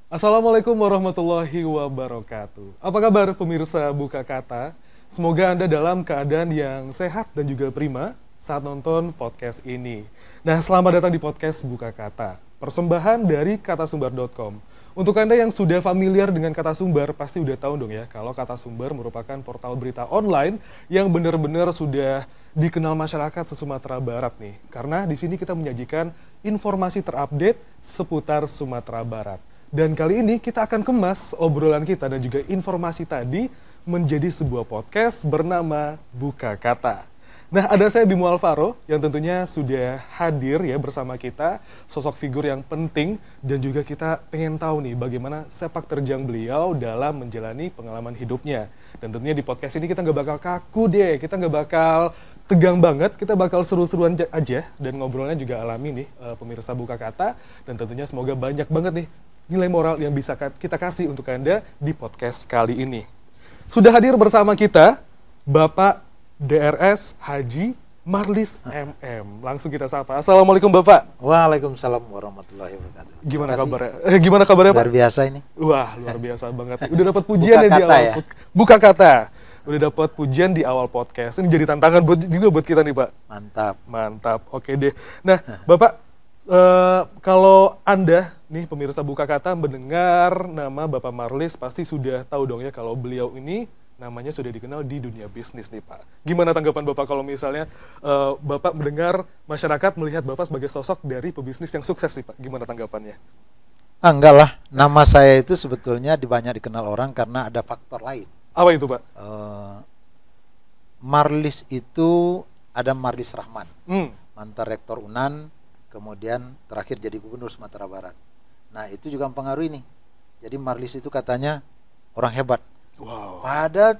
Assalamualaikum warahmatullahi wabarakatuh. Apa kabar pemirsa Buka Kata? Semoga Anda dalam keadaan yang sehat dan juga prima saat nonton podcast ini. Nah, selamat datang di podcast Buka Kata, persembahan dari katasumbar.com. Untuk Anda yang sudah familiar dengan Kata Sumbar, pasti udah tahu dong ya, kalau Kata Sumbar merupakan portal berita online yang benar-benar sudah dikenal masyarakat se-Sumatera Barat nih. Karena di sini kita menyajikan informasi terupdate seputar Sumatera Barat. Dan kali ini kita akan kemas obrolan kita dan juga informasi tadi menjadi sebuah podcast bernama Buka Kata. Nah, ada saya Bimo Alvaro yang tentunya sudah hadir ya bersama kita, sosok figur yang penting dan juga kita pengen tahu nih bagaimana sepak terjang beliau dalam menjalani pengalaman hidupnya. Dan tentunya di podcast ini kita nggak bakal kaku deh, kita nggak bakal tegang banget, kita bakal seru-seruan aja dan ngobrolnya juga alami nih pemirsa Buka Kata. Dan tentunya semoga banyak banget nih nilai moral yang bisa kita kasih untuk Anda di podcast kali ini. Sudah hadir bersama kita Bapak DRS Haji Marlis MM. Langsung kita sapa. Assalamualaikum Bapak. Waalaikumsalam warahmatullahi wabarakatuh. Gimana kabarnya? Gimana kabarnya Pak? Luar biasa ini. Wah, luar biasa banget. Udah dapat pujian ya di awal ya? Buka Kata. Udah dapat pujian di awal podcast. Ini jadi tantangan juga buat kita nih Pak. Mantap. Mantap. Oke deh. Nah, Bapak, kalau Anda nih pemirsa Buka Kata mendengar nama Bapak Marlis pasti sudah tahu dong ya kalau beliau ini namanya sudah dikenal di dunia bisnis nih Pak. Gimana tanggapan Bapak kalau misalnya Bapak mendengar masyarakat melihat Bapak sebagai sosok dari pebisnis yang sukses nih Pak? Gimana tanggapannya? Enggak lah, nama saya itu sebetulnya banyak dikenal orang karena ada faktor lain. Apa itu Pak? Marlis itu ada Marlis Rahman, mantan rektor UNAN, kemudian terakhir jadi gubernur Sumatera Barat. Nah itu juga mempengaruhi nih. Jadi Marlis itu katanya orang hebat. Wow. Padahal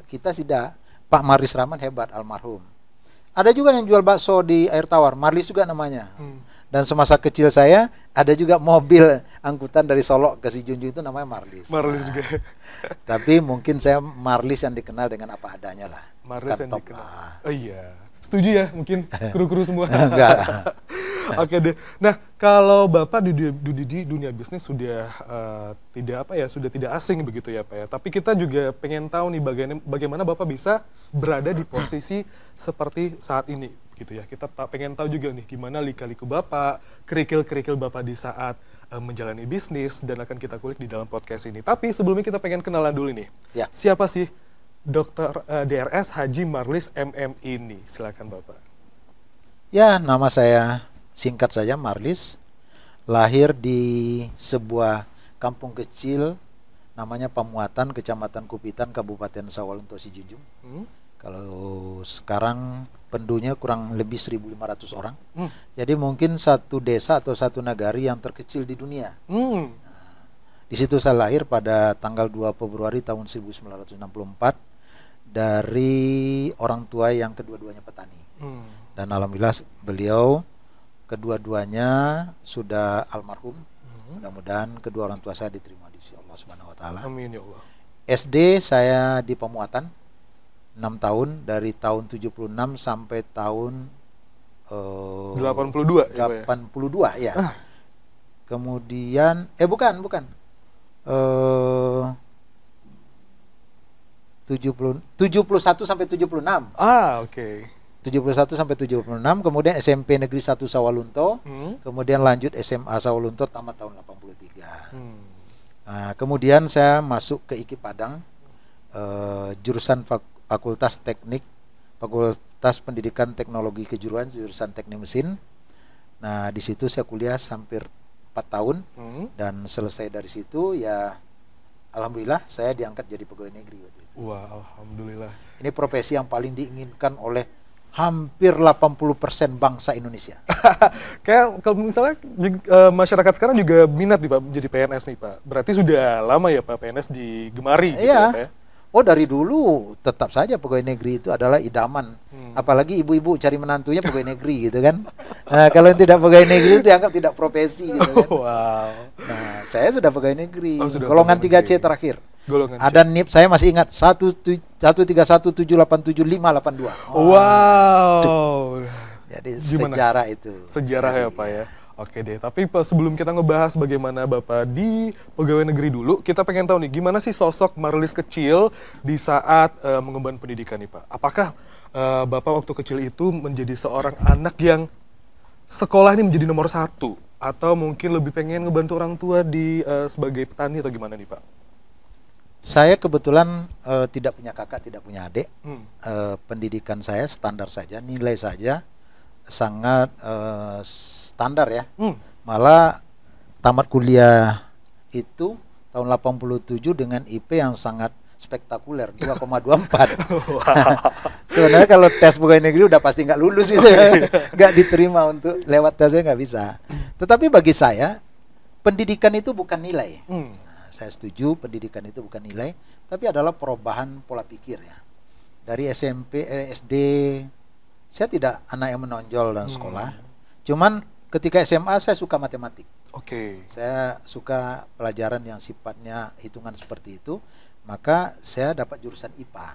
kita tidak. Pak Marlis Rahman hebat, almarhum. Ada juga yang jual bakso di air tawar, Marlis juga namanya. Dan semasa kecil saya ada juga mobil angkutan dari Solo ke Sijunjung itu namanya Marlis. Marlis juga. Tapi mungkin saya Marlis yang dikenal dengan apa adanya lah. Marlis yang Top. dikenal. Oh iya. Setuju ya mungkin kru-kru semua. Enggak. Oke deh. Nah, kalau Bapak di dunia bisnis sudah sudah tidak asing begitu ya Pak ya. Tapi kita juga pengen tahu nih bagaimana Bapak bisa berada di posisi seperti saat ini gitu ya. Kita pengen tahu juga nih gimana lika-liku Bapak, kerikil-kerikil Bapak di saat menjalani bisnis dan akan kita kulik di dalam podcast ini. Tapi sebelumnya kita pengen kenalan dulu nih. Ya. Siapa sih Dr. DRS Haji Marlis MM ini? Silakan Bapak. Ya, nama saya singkat saja Marlis, lahir di sebuah kampung kecil namanya Pamuatan, Kecamatan Kupitan, Kabupaten Sawalunto Sijunjung. Kalau sekarang penduduknya kurang lebih 1.500 orang. Jadi mungkin satu desa atau satu nagari yang terkecil di dunia. Di situ saya lahir pada tanggal 2 Februari tahun 1964 dari orang tua yang kedua-duanya petani. Dan alhamdulillah beliau kedua-duanya sudah almarhum. Mudah-mudahan kedua orang tua saya diterima di sisi Allah Subhanahu wa taala. Amin ya Allah. SD saya di Pamuatan 6 tahun dari tahun 76 sampai tahun 82 ya, Pak ya? 82 ya. Kemudian bukan 71 sampai 76. Oke. 71 sampai 76, kemudian SMP Negeri 1 Sawalunto, kemudian lanjut SMA Sawalunto tamat tahun 83. Nah, kemudian saya masuk ke IKI Padang, jurusan Fakultas Teknik, Fakultas Pendidikan Teknologi Kejuruan, jurusan Teknik Mesin. Nah, di situ saya kuliah hampir 4 tahun, dan selesai dari situ ya alhamdulillah saya diangkat jadi pegawai negeri waktu itu. Wah, alhamdulillah. Ini profesi yang paling diinginkan oleh hampir 80% bangsa Indonesia. Kayak kalau misalnya masyarakat sekarang juga minat nih Pak menjadi PNS nih Pak. Berarti sudah lama ya Pak PNS digemari gitu ya Pak ya? Oh, dari dulu tetap saja pegawai negeri itu adalah idaman. Apalagi ibu-ibu cari menantunya pegawai negeri gitu kan. Nah, kalau yang tidak pegawai negeri itu dianggap tidak profesi gitu kan. Wow. Nah, saya sudah pegawai negeri. Sudah golongan pegawai 3C terakhir. Golongan Ada NIP, saya masih ingat 131787582. Wow. Jadi Gimana? sejarah itu. Sejarah ya Pak ya. Oke deh, tapi sebelum kita ngebahas bagaimana Bapak di pegawai negeri dulu, kita pengen tahu nih, gimana sih sosok Marlis kecil di saat mengemban pendidikan nih Pak? Apakah Bapak waktu kecil itu menjadi seorang anak yang sekolah ini menjadi nomor satu? Atau mungkin lebih pengen ngebantu orang tua di sebagai petani atau gimana nih Pak? Saya kebetulan tidak punya kakak, tidak punya adik. Pendidikan saya standar saja, nilai saja sangat standar ya. Malah tamat kuliah itu tahun 87 dengan IP yang sangat spektakuler, 2,24. Sebenarnya kalau tes pegawai negeri udah pasti nggak lulus itu, nggak diterima untuk lewat tesnya, nggak bisa. Tetapi bagi saya pendidikan itu bukan nilai. Saya setuju pendidikan itu bukan nilai, tapi adalah perubahan pola pikir ya. Dari SMP, SD, saya tidak anak yang menonjol dan sekolah. Cuman ketika SMA saya suka matematik. Saya suka pelajaran yang sifatnya hitungan seperti itu, maka saya dapat jurusan IPA.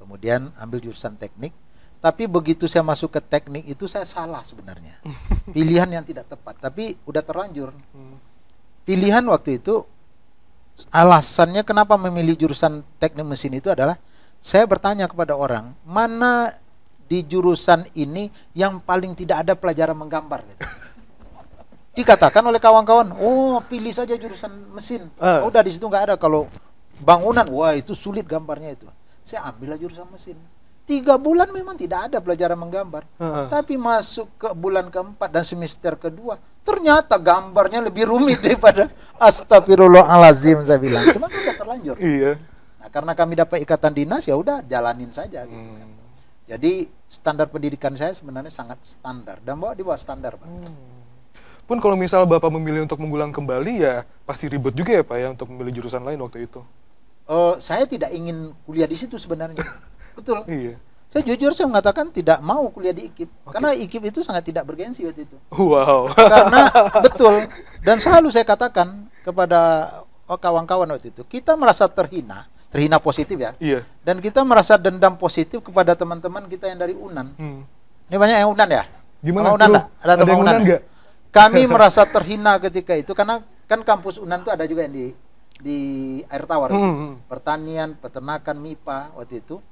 Kemudian ambil jurusan teknik. Tapi begitu saya masuk ke teknik itu saya salah sebenarnya. Pilihan yang tidak tepat, tapi udah terlanjur. Pilihan waktu itu, alasannya kenapa memilih jurusan teknik mesin itu adalah saya bertanya kepada orang, mana di jurusan ini yang paling tidak ada pelajaran menggambar gitu. Dikatakan oleh kawan-kawan, oh pilih saja jurusan mesin. Udah di situ nggak ada. Kalau bangunan, wah itu sulit gambarnya itu. Saya ambillah jurusan mesin. 3 bulan memang tidak ada pelajaran menggambar. Tapi masuk ke bulan keempat dan semester kedua, ternyata gambarnya lebih rumit daripada astagfirullahalazim saya bilang. Cuma udah terlanjur. Nah, karena kami dapat ikatan dinas ya udah jalanin saja gitu kan. Jadi standar pendidikan saya sebenarnya sangat standar dan di bawah standar Pak. Pun kalau misal Bapak memilih untuk mengulang kembali ya pasti ribet juga ya Pak ya untuk memilih jurusan lain waktu itu. Saya tidak ingin kuliah di situ sebenarnya. Betul. Iya. Saya jujur saya mengatakan tidak mau kuliah di IKIP. Karena IKIP itu sangat tidak bergengsi waktu itu. Wow. Karena betul. Dan selalu saya katakan kepada kawan-kawan waktu itu, kita merasa terhina positif ya. Iya. Dan kita merasa dendam positif kepada teman-teman kita yang dari UNAN. Ini banyak yang UNAN ya? Gimana? UNAN ada teman yang UNAN nggak? Kami merasa terhina ketika itu karena kan kampus UNAN itu ada juga yang di Air Tawar. Pertanian, peternakan, MIPA waktu itu.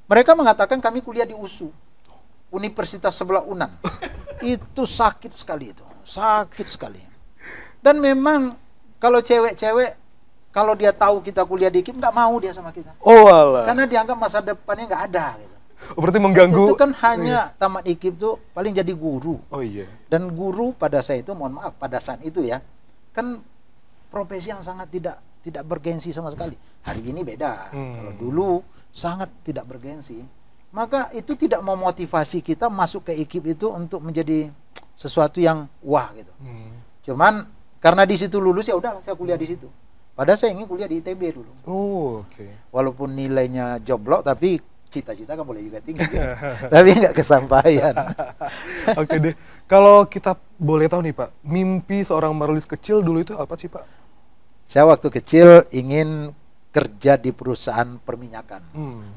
Mereka mengatakan kami kuliah di USU, Universitas sebelah UNAN. Itu sakit sekali itu, sakit sekali. Dan memang kalau cewek-cewek, kalau dia tahu kita kuliah di IKIP, nggak mau dia sama kita. Oh alah. Karena dianggap masa depannya nggak ada. Gitu. Berarti mengganggu. Itu kan hanya tamat IKIP tuh paling jadi guru. Oh iya. Dan guru pada saya itu, mohon maaf, pada saat itu ya, kan profesi yang sangat tidak bergengsi sama sekali. Hari ini beda. Kalau dulu sangat tidak bergengsi. Maka itu tidak memotivasi kita masuk ke IKIP itu untuk menjadi sesuatu yang wah gitu. Cuman karena di situ lulus ya udah saya kuliah di situ. Padahal saya ingin kuliah di ITB dulu. Oh, oke. Walaupun nilainya joblok tapi cita-cita kan boleh juga tinggi. Ya. Tapi nggak kesampaian. Oke deh. Kalau kita boleh tahu nih Pak, mimpi seorang Marlis kecil dulu itu apa sih Pak? Saya waktu kecil ingin kerja di perusahaan perminyakan.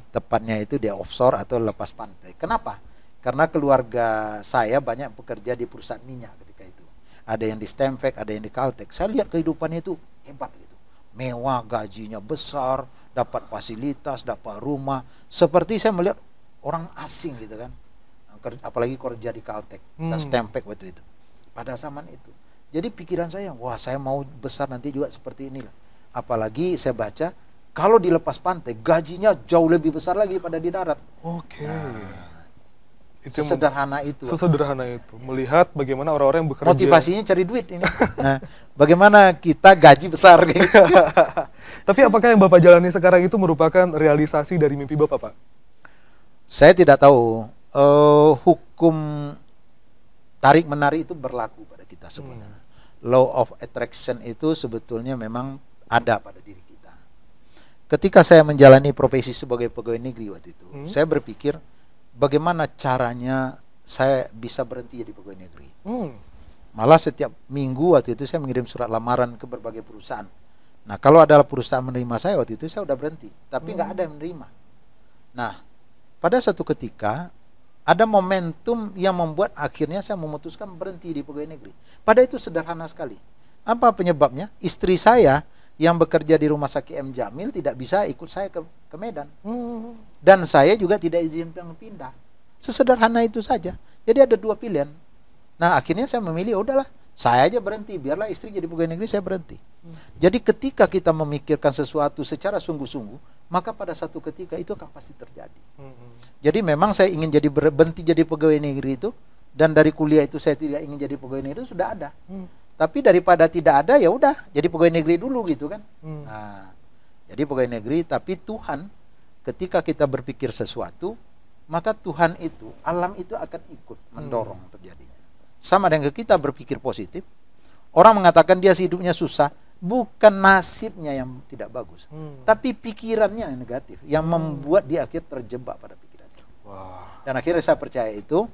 Tepatnya itu di offshore atau lepas pantai. Kenapa? Karena keluarga saya banyak bekerja di perusahaan minyak ketika itu. Ada yang di Stemvek, ada yang di Caltex. Saya lihat kehidupannya itu hebat gitu. Mewah, gajinya besar, dapat fasilitas, dapat rumah. Seperti saya melihat orang asing gitu kan. Apalagi kerja di Caltex dan Stemvek waktu itu. Pada zaman itu. Jadi pikiran saya, wah saya mau besar nanti juga seperti inilah. Apalagi saya baca, kalau di lepas pantai gajinya jauh lebih besar lagi pada di darat. Oke. Itu sesederhana itu. Sesederhana itu. Melihat bagaimana orang-orang yang bekerja. Motivasinya cari duit ini. Nah, bagaimana kita gaji besar gitu. Tapi apakah yang Bapak jalani sekarang itu merupakan realisasi dari mimpi Bapak, Pak? Saya tidak tahu. Hukum tarik-menarik itu berlaku pada kita sebenarnya. Law of attraction itu sebetulnya memang ada pada diri kita. Ketika saya menjalani profesi sebagai pegawai negeri waktu itu, saya berpikir bagaimana caranya saya bisa berhenti jadi pegawai negeri. Malah setiap minggu waktu itu saya mengirim surat lamaran ke berbagai perusahaan. Nah kalau adalah perusahaan menerima saya waktu itu saya udah berhenti, tapi nggak ada yang menerima. Nah pada satu ketika ada momentum yang membuat akhirnya saya memutuskan berhenti di pegawai negeri. Padahal itu sederhana sekali. Apa penyebabnya? Istri saya yang bekerja di Rumah Sakit M. Jamil tidak bisa ikut saya ke Medan. Dan saya juga tidak izinkan pindah. Sesederhana itu saja. Jadi ada dua pilihan. Nah akhirnya saya memilih, udahlah, saya aja berhenti. Biarlah istri jadi pegawai negeri, saya berhenti. Jadi ketika kita memikirkan sesuatu secara sungguh-sungguh, maka pada satu ketika itu akan pasti terjadi. Jadi memang saya ingin berhenti jadi pegawai negeri itu, dan dari kuliah itu saya tidak ingin jadi pegawai negeri itu sudah ada. Tapi daripada tidak ada, ya udah jadi pegawai negeri dulu gitu kan. Nah, jadi pegawai negeri, tapi Tuhan ketika kita berpikir sesuatu, maka Tuhan itu, alam itu akan ikut mendorong terjadinya. Sama dengan kita berpikir positif, orang mengatakan dia hidupnya susah, bukan nasibnya yang tidak bagus, tapi pikirannya yang negatif, yang membuat dia akhirnya terjebak pada pikirannya. Dan akhirnya saya percaya itu.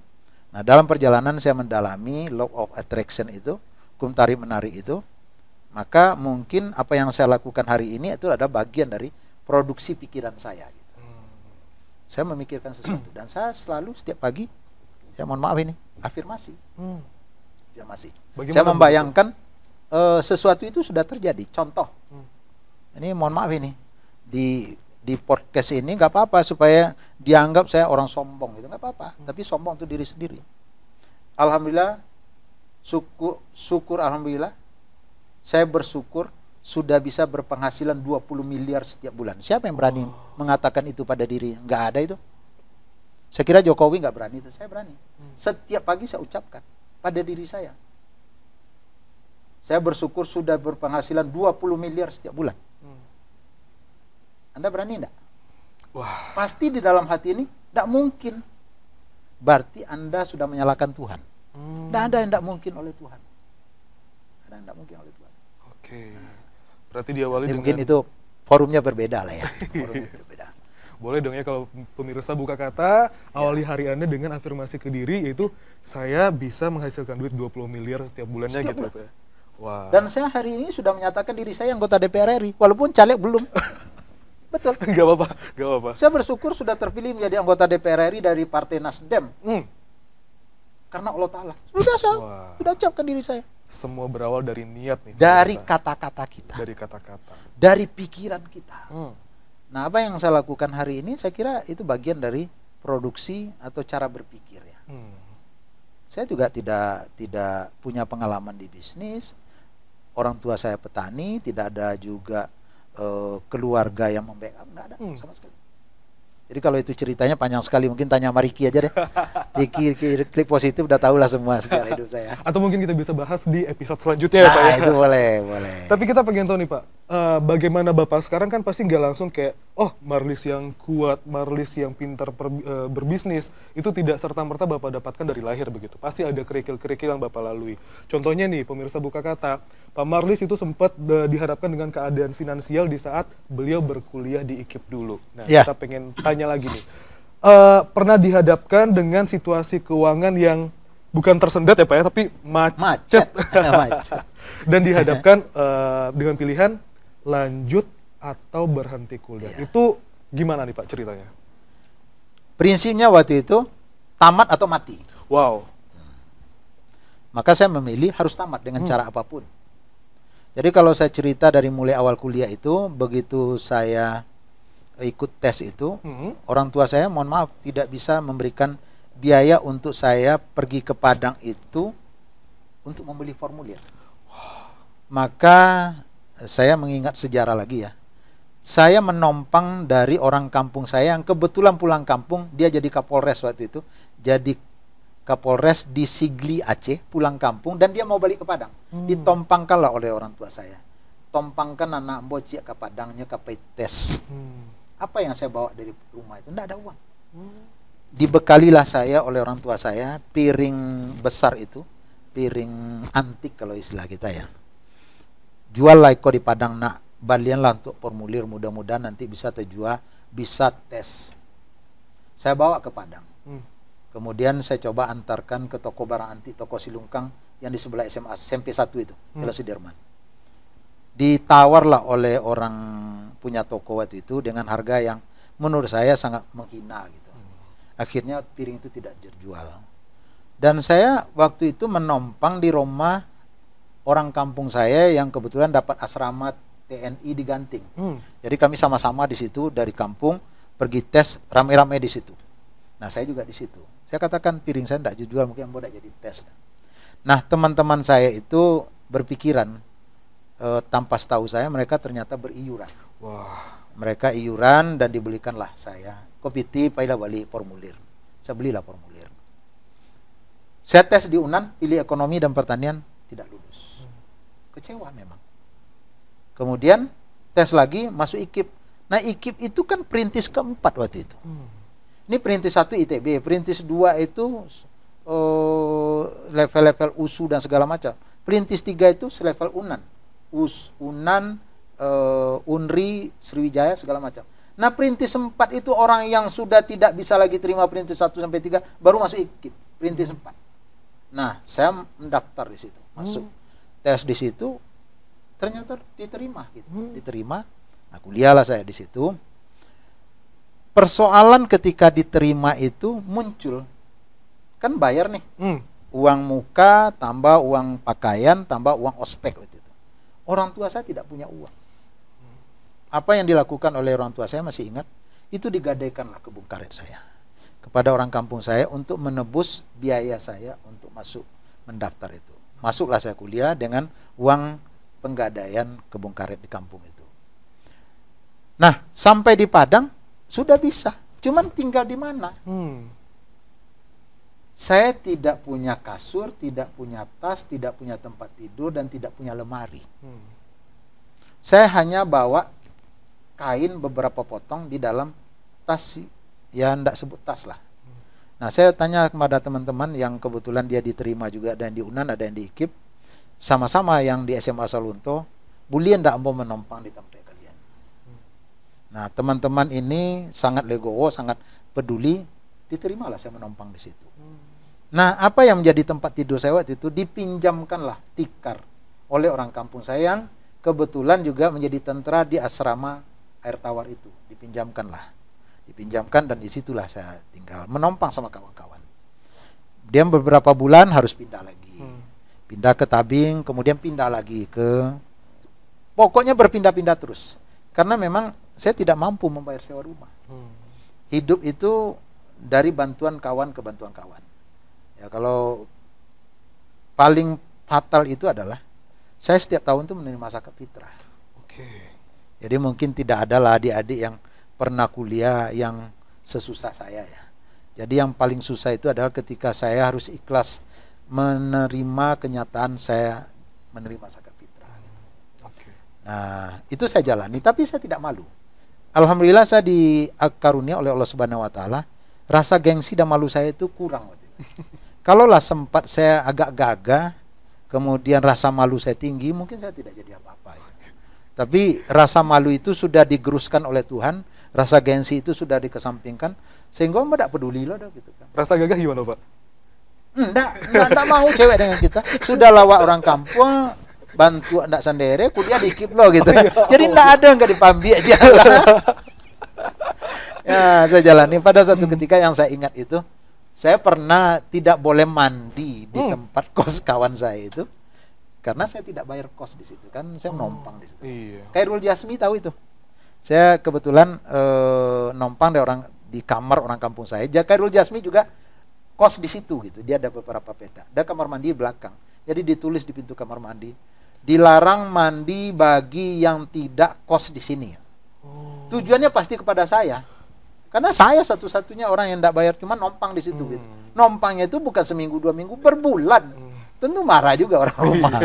Nah dalam perjalanan saya mendalami law of attraction itu, hukum tarik menarik itu, maka mungkin apa yang saya lakukan hari ini itu ada bagian dari produksi pikiran saya gitu. Saya memikirkan sesuatu, dan saya selalu setiap pagi, saya mohon maaf ini, afirmasi. Afirmasi. Saya membayangkan sesuatu itu sudah terjadi. Contoh, ini mohon maaf ini, di podcast ini nggak apa-apa supaya dianggap saya orang sombong gitu, nggak apa-apa. Tapi sombong itu diri sendiri. Alhamdulillah, syukur alhamdulillah, saya bersyukur sudah bisa berpenghasilan 20 miliar setiap bulan. Siapa yang berani mengatakan itu pada diri? Nggak ada itu. Saya kira Jokowi nggak berani itu, saya berani. Setiap pagi saya ucapkan pada diri saya. Saya bersyukur sudah berpenghasilan 20 miliar setiap bulan. Anda berani enggak? Wah. Pasti di dalam hati ini enggak mungkin. Berarti Anda sudah menyalahkan Tuhan. Enggak ada yang enggak mungkin oleh Tuhan. Ada yang enggak mungkin oleh Tuhan. Oke. Berarti diawali dengan... Mungkin itu forumnya berbeda lah ya. Forumnya berbeda. Boleh dong ya kalau pemirsa buka kata, awali hari Anda dengan afirmasi ke diri, yaitu saya bisa menghasilkan duit 20 miliar setiap bulannya Setiap gitu bulan. ya. Wah. Dan saya hari ini sudah menyatakan diri saya anggota DPR RI, walaupun caleg belum. Betul. Gak apa-apa, gak apa-apa. Saya bersyukur sudah terpilih menjadi anggota DPR RI dari Partai Nasdem. Karena Allah Ta'ala. Sudah ucapkan diri saya. Semua berawal dari niat nih. Dari kata-kata kita. Dari kata-kata. Dari pikiran kita. Nah, apa yang saya lakukan hari ini, saya kira itu bagian dari produksi atau cara berpikir ya. Saya juga tidak punya pengalaman di bisnis. Orang tua saya petani, tidak ada juga keluarga yang membackup, nggak ada sama sekali. Jadi kalau itu ceritanya panjang sekali, mungkin tanya Mariki aja deh. Di klik positif udah tahu lah semua sejarah hidup saya. Atau mungkin kita bisa bahas di episode selanjutnya ya Pak ya. Itu boleh. Tapi kita pengen tahu nih Pak, bagaimana Bapak sekarang kan pasti nggak langsung kayak, oh Marlis yang kuat, Marlis yang pintar berbisnis, itu tidak serta-merta Bapak dapatkan dari lahir begitu. Pasti ada kerikil-kerikil yang Bapak lalui. Contohnya nih, pemirsa buka kata, Pak Marlis itu sempat dihadapkan dengan keadaan finansial di saat beliau berkuliah di IKIP dulu. Nah, kita pengen tanya lagi nih. Pernah dihadapkan dengan situasi keuangan yang bukan tersendat ya Pak ya, tapi macet. Dan dihadapkan dengan pilihan lanjut atau berhenti kuliah. Itu gimana nih Pak ceritanya? Prinsipnya waktu itu tamat atau mati. Wow. Maka saya memilih harus tamat dengan cara apapun. Jadi kalau saya cerita dari mulai awal kuliah itu, begitu saya ikut tes itu, orang tua saya mohon maaf tidak bisa memberikan biaya untuk saya pergi ke Padang itu untuk membeli formulir. Maka saya mengingat sejarah lagi ya. Saya menompang dari orang kampung saya yang kebetulan pulang kampung, dia jadi Kapolres waktu itu, jadi Kapolres di Sigli Aceh, pulang kampung dan dia mau balik ke Padang. Ditompangkanlah oleh orang tua saya. Tompangkan anak bocil ke Padangnya ke tes. Apa yang saya bawa dari rumah itu? Tidak ada uang. Dibekalilah saya oleh orang tua saya piring besar itu, piring antik kalau istilah kita ya. Jual lah kok di Padang nak, balian lah untuk formulir, mudah-mudahan nanti bisa terjual, bisa tes. Saya bawa ke Padang. Kemudian saya coba antarkan ke toko barang antik, toko Silungkang yang di sebelah SMA SMP 1 itu, Jalan Sudirman. Ditawarlah oleh orang punya toko waktu itu dengan harga yang menurut saya sangat menghina gitu. Akhirnya piring itu tidak terjual. Dan saya waktu itu menompang di rumah orang kampung saya yang kebetulan dapat asrama TNI di Ganting. Jadi kami sama-sama di situ dari kampung pergi tes rame-rame di situ. Nah, saya juga di situ. Saya katakan piring saya tidak dijual, mungkin mau jadi tes. Nah, teman-teman saya itu berpikiran tanpa tahu saya mereka ternyata beriuran. Wah. Mereka iuran dan dibelikanlah saya kopiti pailah balik formulir. Saya belilah formulir. Saya tes di UNAN, pilih ekonomi dan pertanian, tidak lulus. Kecewa memang. Kemudian tes lagi, masuk IKIP. Nah, IKIP itu kan perintis keempat waktu itu. Ini perintis 1 ITB, perintis 2 itu level-level USU dan segala macam. Perintis 3 itu selevel UNAN. UNAN, UNRI, Sriwijaya, segala macam. Nah, perintis 4 itu orang yang sudah tidak bisa lagi terima perintis 1 sampai 3 baru masuk IKIP, perintis 4. Nah, saya mendaftar di situ, masuk tes di situ, ternyata diterima gitu. Diterima. Nah, kuliahlah saya di situ. Persoalan ketika diterima itu muncul. Kan bayar nih. Uang muka, tambah uang pakaian, tambah uang ospek waktu itu. Orang tua saya tidak punya uang. Apa yang dilakukan oleh orang tua saya masih ingat, itu digadaikanlah kebun karet saya kepada orang kampung saya untuk menebus biaya saya untuk masuk mendaftar itu. Masuklah saya kuliah dengan uang penggadaian kebun karet di kampung itu. Nah, sampai di Padang sudah bisa, cuman tinggal di mana? Saya tidak punya kasur, tidak punya tas, tidak punya tempat tidur, dan tidak punya lemari. Saya hanya bawa kain beberapa potong di dalam tas, ya enggak sebut tas lah. Nah, saya tanya kepada teman-teman yang kebetulan dia diterima juga, dan di UNAN ada yang di IKIP, sama-sama yang di SMA Sawalunto, bulian enggak mau menompang di tempat kalian. Nah, teman-teman ini sangat legowo, sangat peduli, diterimalah saya menompang di situ. Nah, apa yang menjadi tempat tidur saya waktu itu, dipinjamkanlah tikar oleh orang kampung saya yang kebetulan juga menjadi tentara di asrama air tawar itu. Dipinjamkan, dan disitulah saya tinggal menompang sama kawan-kawan. Dia beberapa bulan harus pindah lagi, pindah ke Tabing, kemudian pindah lagi ke, pokoknya berpindah-pindah terus, karena memang saya tidak mampu membayar sewa rumah. Hidup itu dari bantuan kawan ke bantuan kawan. Ya, kalau paling fatal itu adalah saya setiap tahun itu menerima zakat fitrah. Jadi mungkin tidak ada lah adik-adik yang pernah kuliah yang sesusah saya ya. Jadi yang paling susah itu adalah ketika saya harus ikhlas menerima kenyataan saya menerima zakat fitrah. Nah, itu saya jalani, tapi saya tidak malu. Alhamdulillah saya dikarunia oleh Allah Subhanahu Wa Taala, rasa gengsi dan malu saya itu kurang waktu itu. Kalaulah sempat saya agak gagah, kemudian rasa malu saya tinggi, mungkin saya tidak jadi apa-apa ya. Tapi rasa malu itu sudah digeruskan oleh Tuhan, rasa gengsi itu sudah dikesampingkan, sehingga Mbak tidak peduli loh gitu kan. Rasa gagah gimana, Pak? Enggak mau cewek dengan kita. Sudah lawak orang kampung, bantu enggak sendiri, kuliah dikip loh gitu. Jadi enggak ada, enggak dipambi aja. Ya, saya jalani. Pada satu ketika yang saya ingat itu, saya pernah tidak boleh mandi di tempat kos kawan saya itu, karena saya tidak bayar kos di situ kan, saya nompang di situ. Khairul Jasmi tahu itu. Saya kebetulan nompang di kamar orang kampung saya. Khairul Jasmi juga kos di situ gitu. Dia ada beberapa peta. Ada kamar mandi di belakang. Jadi ditulis di pintu kamar mandi, dilarang mandi bagi yang tidak kos di sini. Tujuannya pasti kepada saya. Karena saya satu-satunya orang yang tidak bayar, cuma nompang di situ gitu. Nompangnya itu bukan seminggu 2 minggu, berbulan. Tentu marah juga orang rumah.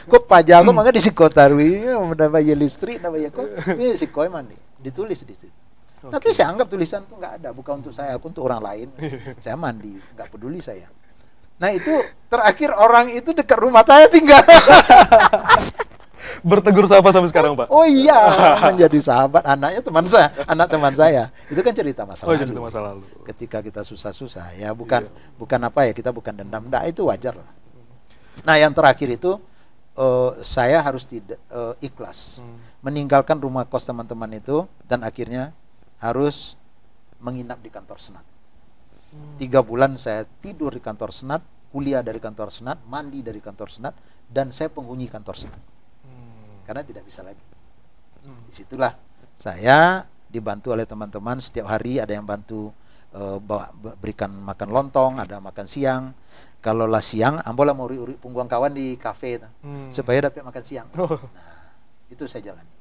Kok pajak kok mangga di sikotarwi, udah bayar listrik, udah bayar kok. Ini sikoi mandi, ditulis di situ. Tapi saya anggap tulisan itu nggak ada, bukan untuk saya, aku untuk orang lain. Saya mandi, nggak peduli saya. Nah, itu terakhir orang itu dekat rumah saya tinggal. Bertegur sapa sampai sekarang, Pak? Oh iya, menjadi sahabat, anaknya teman saya, anak teman saya. Itu kan cerita masa lalu. Cerita masa lalu. Ketika kita susah-susah, ya bukan apa ya, kita bukan dendam, enggak, itu wajar lah. Nah, yang terakhir itu saya harus tidak ikhlas meninggalkan rumah kos teman-teman itu, dan akhirnya harus menginap di kantor senat. 3 bulan saya tidur di kantor senat, kuliah dari kantor senat, mandi dari kantor senat, dan saya penghuni kantor senat. Karena tidak bisa lagi. Disitulah saya dibantu oleh teman-teman. Setiap hari ada yang bantu berikan makan lontong, ada makan siang. Kalau lah siang, ambola mau uri-uri pungguang kawan di kafe supaya dapat makan siang. Nah, itu saya jalani.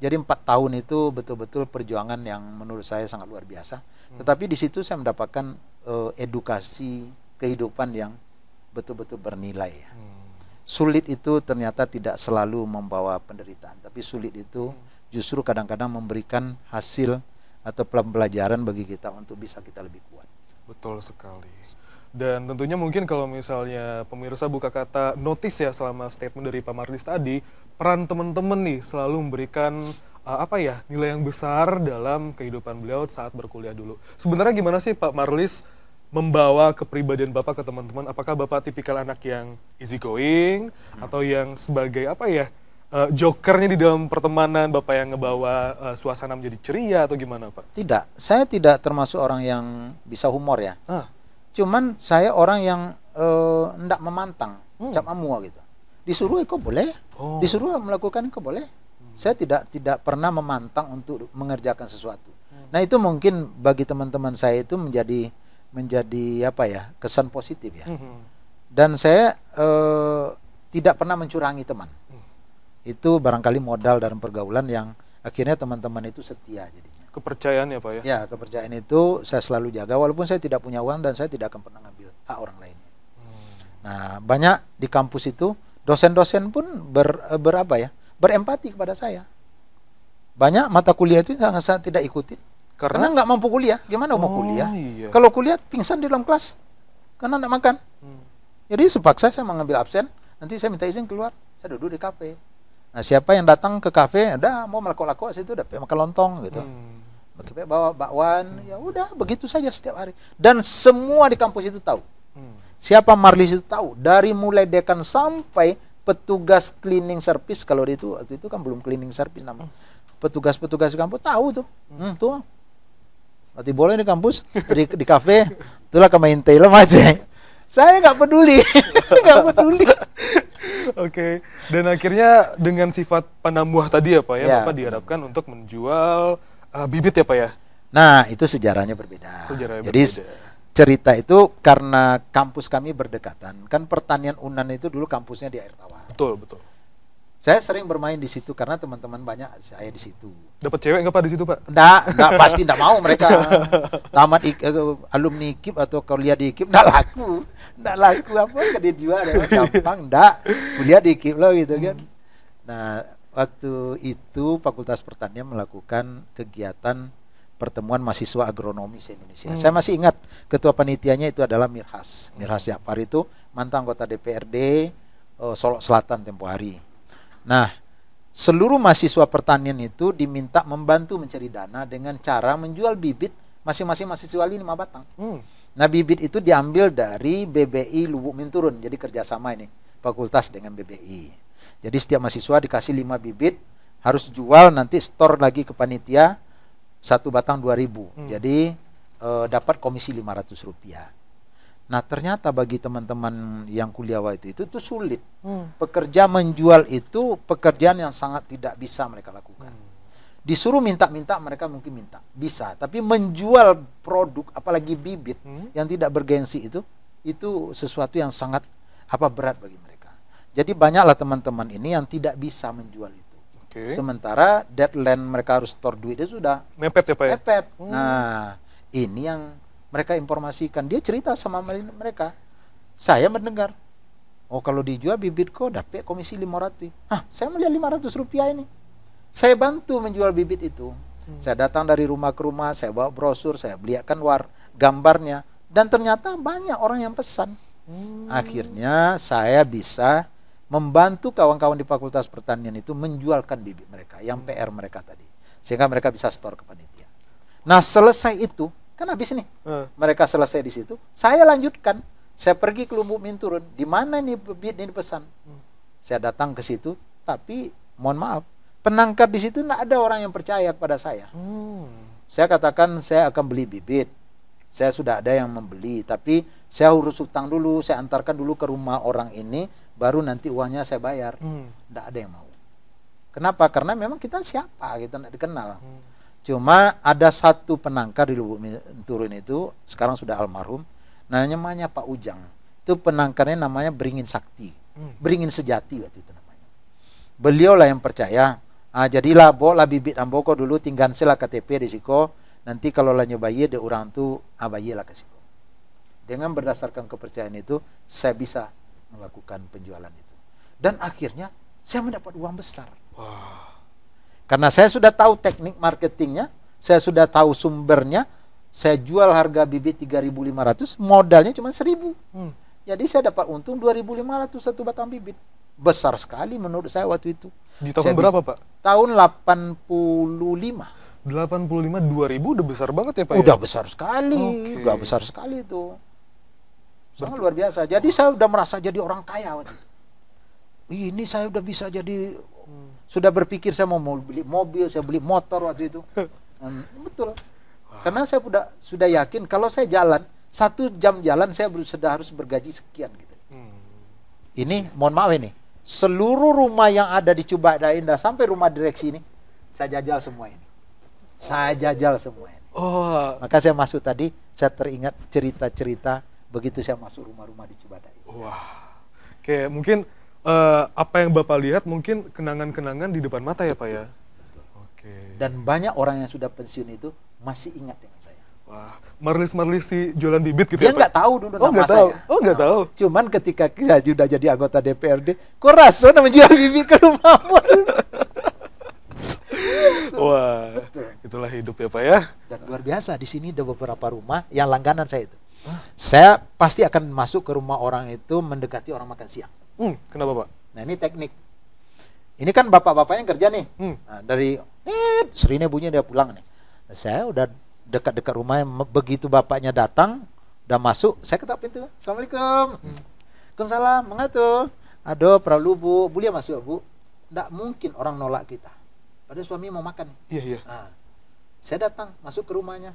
Jadi 4 tahun itu betul-betul perjuangan yang menurut saya sangat luar biasa. Tetapi di situ saya mendapatkan edukasi kehidupan yang betul-betul bernilai. Sulit itu ternyata tidak selalu membawa penderitaan, tapi sulit itu justru kadang-kadang memberikan hasil atau pembelajaran bagi kita untuk bisa kita lebih kuat. Betul sekali. Dan tentunya mungkin kalau misalnya pemirsa Buka Kata notice ya selama statement dari Pak Marlis tadi, peran teman-teman nih selalu memberikan nilai yang besar dalam kehidupan beliau saat berkuliah dulu. Sebenarnya gimana sih Pak Marlis membawa kepribadian Bapak ke teman-teman? Apakah Bapak tipikal anak yang easy going atau yang sebagai jokernya di dalam pertemanan, Bapak yang ngebawa suasana menjadi ceria atau gimana, Pak? Tidak, saya tidak termasuk orang yang bisa humor ya. Cuman saya orang yang hendak memantang, cap amua gitu. Disuruh kok boleh, disuruh melakukan kok boleh. Saya tidak pernah memantang untuk mengerjakan sesuatu. Nah itu mungkin bagi teman-teman saya itu menjadi kesan positif ya. Dan saya tidak pernah mencurangi teman. Itu barangkali modal dalam pergaulan yang akhirnya teman-teman itu setia jadinya. Kepercayaan ya Pak ya? Ya, kepercayaan itu saya selalu jaga walaupun saya tidak punya uang dan saya tidak akan pernah ngambil hak orang lain. Nah banyak di kampus itu dosen-dosen pun berempati kepada saya. Banyak mata kuliah itu yang saya tidak ikutin. Karena nggak mampu kuliah, gimana mau kuliah? Iya. Kalau kuliah pingsan di dalam kelas, karena nggak makan. Jadi sepaksa saya mengambil absen, nanti saya minta izin keluar, saya duduk di kafe. Nah siapa yang datang ke kafe, udah mau melako-lako situ, dapat makan lontong gitu. Bawa bakwan, ya udah begitu saja setiap hari. Dan semua di kampus itu tahu. Siapa Marlis itu tahu, dari mulai dekan sampai petugas cleaning service. Kalau waktu itu kan belum cleaning service namanya. Petugas-petugas di kampus tahu tuh, tuh. Nanti boleh di kampus, di kafe, itulah kemain Taylor aja. Saya nggak peduli, nggak peduli. Oke, dan akhirnya dengan sifat pandang buah tadi ya Pak ya, Bapak diharapkan untuk menjual bibit ya Pak ya? Nah, itu sejarahnya berbeda. Jadi cerita itu karena kampus kami berdekatan. Kan pertanian Unan itu dulu kampusnya di Air Tawar. Betul, betul. Saya sering bermain di situ karena teman-teman banyak saya di situ. Dapat cewek nggak Pak di situ Pak? Nggak pasti nggak mau mereka. Tamat atau alumni IKIP atau kuliah di IKIP nggak laku apa nggak dijual gampang nggak kuliah di IKIP loh gitu kan. Nah waktu itu Fakultas Pertanian melakukan kegiatan pertemuan mahasiswa agronomi se-Indonesia. Saya masih ingat ketua panitianya itu adalah Mirhas Japar, itu mantan anggota DPRD Solok Selatan tempo hari. Nah, seluruh mahasiswa pertanian itu diminta membantu mencari dana dengan cara menjual bibit masing-masing mahasiswa 5 batang. Nah, bibit itu diambil dari BBI Lubuk Minturun. Jadi kerjasama ini, fakultas dengan BBI. Jadi setiap mahasiswa dikasih 5 bibit, harus jual nanti store lagi ke panitia 1 batang 2.000. Jadi dapat komisi Rp500. Nah ternyata bagi teman-teman yang kuliah waktu itu sulit. Pekerja menjual itu pekerjaan yang sangat tidak bisa mereka lakukan. Disuruh minta-minta mereka mungkin minta, bisa. Tapi menjual produk apalagi bibit yang tidak bergengsi itu sesuatu yang sangat berat bagi mereka. Jadi banyaklah teman-teman ini yang tidak bisa menjual itu. Sementara deadline mereka harus store duitnya sudah mepet ya Pak ya? Mepet. Nah ini yang mereka informasikan, dia cerita sama mereka. Saya mendengar, oh kalau dijual bibit kok dapat komisi 500. Saya melihat Rp500 ini. Saya bantu menjual bibit itu. Saya datang dari rumah ke rumah, saya bawa brosur, saya belikan gambarnya, dan ternyata banyak orang yang pesan. Akhirnya saya bisa membantu kawan-kawan di Fakultas Pertanian itu menjualkan bibit mereka, yang PR mereka tadi, sehingga mereka bisa store ke panitia. Nah selesai itu kan habis nih, mereka selesai di situ. Saya lanjutkan, saya pergi ke Lubuk Minturun. Di mana nih bibit ini pesan? Saya datang ke situ, tapi mohon maaf, penangkar di situ tidak ada orang yang percaya kepada saya. Saya katakan saya akan beli bibit. Saya sudah ada yang membeli, tapi saya urus utang dulu, saya antarkan dulu ke rumah orang ini, baru nanti uangnya saya bayar. Tidak ada yang mau. Kenapa? Karena memang kita siapa, kita tidak dikenal. Cuma ada satu penangkar di Lubuk Turun itu, sekarang sudah almarhum, namanya Pak Ujang. Itu penangkarnya namanya Beringin Sakti, Beringin Sejati waktu itu namanya. Beliau lah yang percaya. Jadilah bawa bibit amboko dulu, tinggal sila KTP di siko. Nanti kalau lah nyobaye de orang tu abaye lah ke siko. Dengan berdasarkan kepercayaan itu, saya bisa melakukan penjualan itu. Dan akhirnya saya mendapat uang besar. Wah. Karena saya sudah tahu teknik marketingnya, saya sudah tahu sumbernya, saya jual harga bibit 3.500, modalnya cuma 1.000. Jadi saya dapat untung 2.500 satu batang bibit. Besar sekali menurut saya waktu itu. Di tahun berapa, Pak? Tahun 85. 85, 2000 udah besar banget ya, Pak? Udah ya? besar sekali, Oke. udah besar sekali itu. Sangat luar biasa. Jadi saya udah merasa jadi orang kaya waktu itu. Ini saya udah bisa jadi, sudah berpikir saya mau beli mobil, saya beli motor waktu itu. Betul. Karena saya sudah yakin kalau saya jalan 1 jam jalan saya sudah harus bergaji sekian gitu. Ini mohon maaf ini, seluruh rumah yang ada di Cubada Indah sampai rumah direksi ini saya jajal semua ini. Saya jajal semua ini. Oh, Maka saya masuk tadi, saya teringat cerita-cerita begitu saya masuk rumah-rumah di Cubada Indah. wah. Kayak mungkin apa yang Bapak lihat mungkin kenangan-kenangan di depan mata ya, Pak ya? Oke. Dan banyak orang yang sudah pensiun itu masih ingat dengan saya. Wah, Marlis si jualan bibit gitu Dia ya, Pak? nggak tahu dulu Oh, nama nggak tahu. saya. Oh, nggak tahu. Cuman ketika saya sudah jadi anggota DPRD, kok Rason menjual bibit ke rumahmu? Wah, itulah hidup ya, Pak ya? Dan luar biasa, di sini ada beberapa rumah yang langganan saya itu. Saya pasti akan masuk ke rumah orang itu mendekati orang makan siang. Kenapa, Pak? Nah ini teknik. Ini kan bapak-bapak yang kerja nih. Nah, dari serine bunyi dia pulang nih. Nah, saya udah dekat-dekat rumah, begitu bapaknya datang, udah masuk, saya ketok pintu. Assalamualaikum. Waalaikumsalam. Mengatur. Aduh, pralu bu, boleh masuk bu? Nggak mungkin orang nolak kita. Padahal suami mau makan. Iya, iya. Nah, saya datang, masuk ke rumahnya.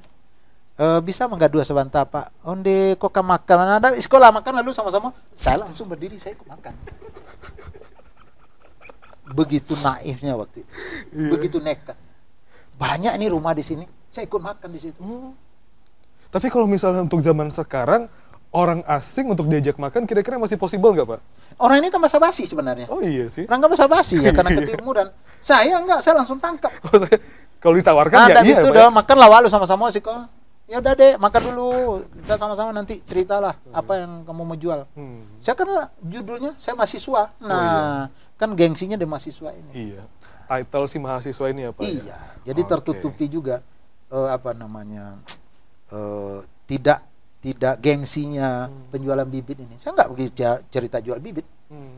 Bisa menggadu sebentar pak? Onde kok makan? Ada sekolah makan lalu sama-sama. Saya langsung berdiri, saya ikut makan. Begitu naifnya waktu itu, begitu nekat. Banyak nih rumah di sini, saya ikut makan di situ. Tapi kalau misalnya untuk zaman sekarang, orang asing untuk diajak makan kira-kira masih possible nggak, Pak? Orang ini kan basa-basi sebenarnya. Oh iya sih. Orang kan basa-basi ya karena ketimuran. Saya enggak, saya langsung tangkap. Oh, kalau ditawarkan Nah, ya iya, gitu Pak, dong, makan lah walu sama-sama sih kok. Ya udah deh, makan dulu. Kita sama-sama nanti ceritalah apa yang kamu mau jual. Saya kan judulnya saya mahasiswa. Nah, kan gengsinya di mahasiswa ini. Iya. Title si mahasiswa ini apa ya? Iya. Jadi tertutupi juga tidak gengsinya penjualan bibit ini. Saya nggak begitu cerita jual bibit.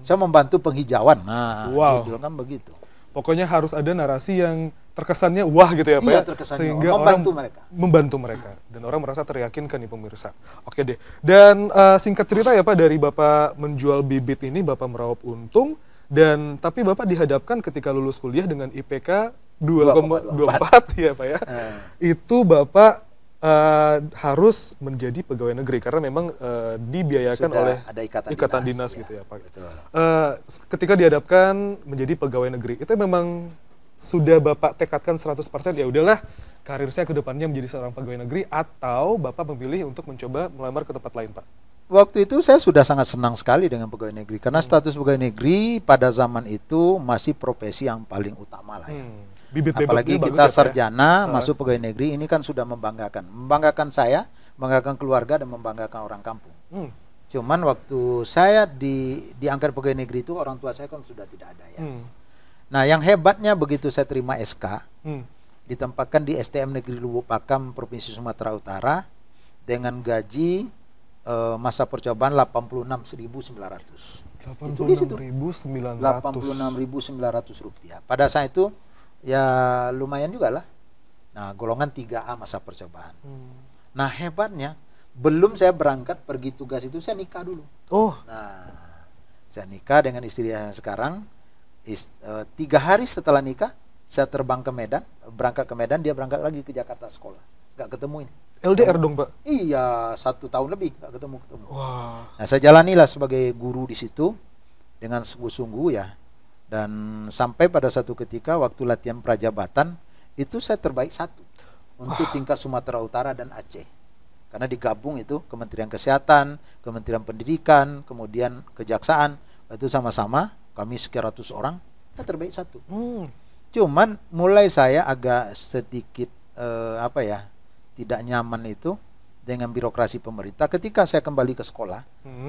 Saya membantu penghijauan. Nah, judul kan begitu. Pokoknya harus ada narasi yang terkesannya wah gitu ya, Pak Iya, ya? terkesannya Sehingga membantu orang mereka. membantu mereka dan orang merasa teryakinkan nih pemirsa. Oke deh. Dan singkat cerita ya, Pak, dari Bapak menjual bibit ini Bapak meraup untung dan tapi Bapak dihadapkan ketika lulus kuliah dengan IPK 2,24 ya, Pak ya. Itu Bapak harus menjadi pegawai negeri karena memang dibiayakan Sudah oleh ada ikatan dinas ya. gitu ya, Pak. Betul. Ketika dihadapkan menjadi pegawai negeri, itu memang sudah Bapak tekadkan 100% ya udahlah karir saya ke depannya menjadi seorang pegawai negeri atau Bapak memilih untuk mencoba melamar ke tempat lain, Pak? Waktu itu saya sudah sangat senang sekali dengan pegawai negeri karena status pegawai negeri pada zaman itu masih profesi yang paling utama lah ya. Apalagi kita sarjana masuk pegawai negeri ini kan sudah membanggakan saya, membanggakan keluarga dan membanggakan orang kampung. Cuman waktu saya diangkat pegawai negeri itu orang tua saya kan sudah tidak ada ya. Nah yang hebatnya begitu saya terima SK, ditempatkan di STM Negeri Lubuk Pakam Provinsi Sumatera Utara dengan gaji masa percobaan 86.900. Itu di situ 86.900 rupiah. Pada saat itu ya lumayan juga lah. Nah golongan 3A masa percobaan. Nah hebatnya belum saya berangkat pergi tugas itu saya nikah dulu. Nah saya nikah dengan istri yang sekarang. 3 hari setelah nikah saya terbang ke Medan, berangkat ke Medan, dia berangkat lagi ke Jakarta sekolah. Nggak ketemu ini. LDR dong, Pak? Iya, 1 tahun lebih nggak ketemu. Wah. Nah, saya jalanilah sebagai guru di situ dengan sungguh-sungguh ya. Dan sampai pada satu ketika waktu latihan prajabatan itu saya terbaik 1 untuk tingkat Sumatera Utara dan Aceh. Karena digabung itu Kementerian Kesehatan, Kementerian Pendidikan, kemudian Kejaksaan, itu sama-sama kami sekian ratus orang, saya terbaik 1. Cuman mulai saya agak sedikit tidak nyaman itu dengan birokrasi pemerintah ketika saya kembali ke sekolah.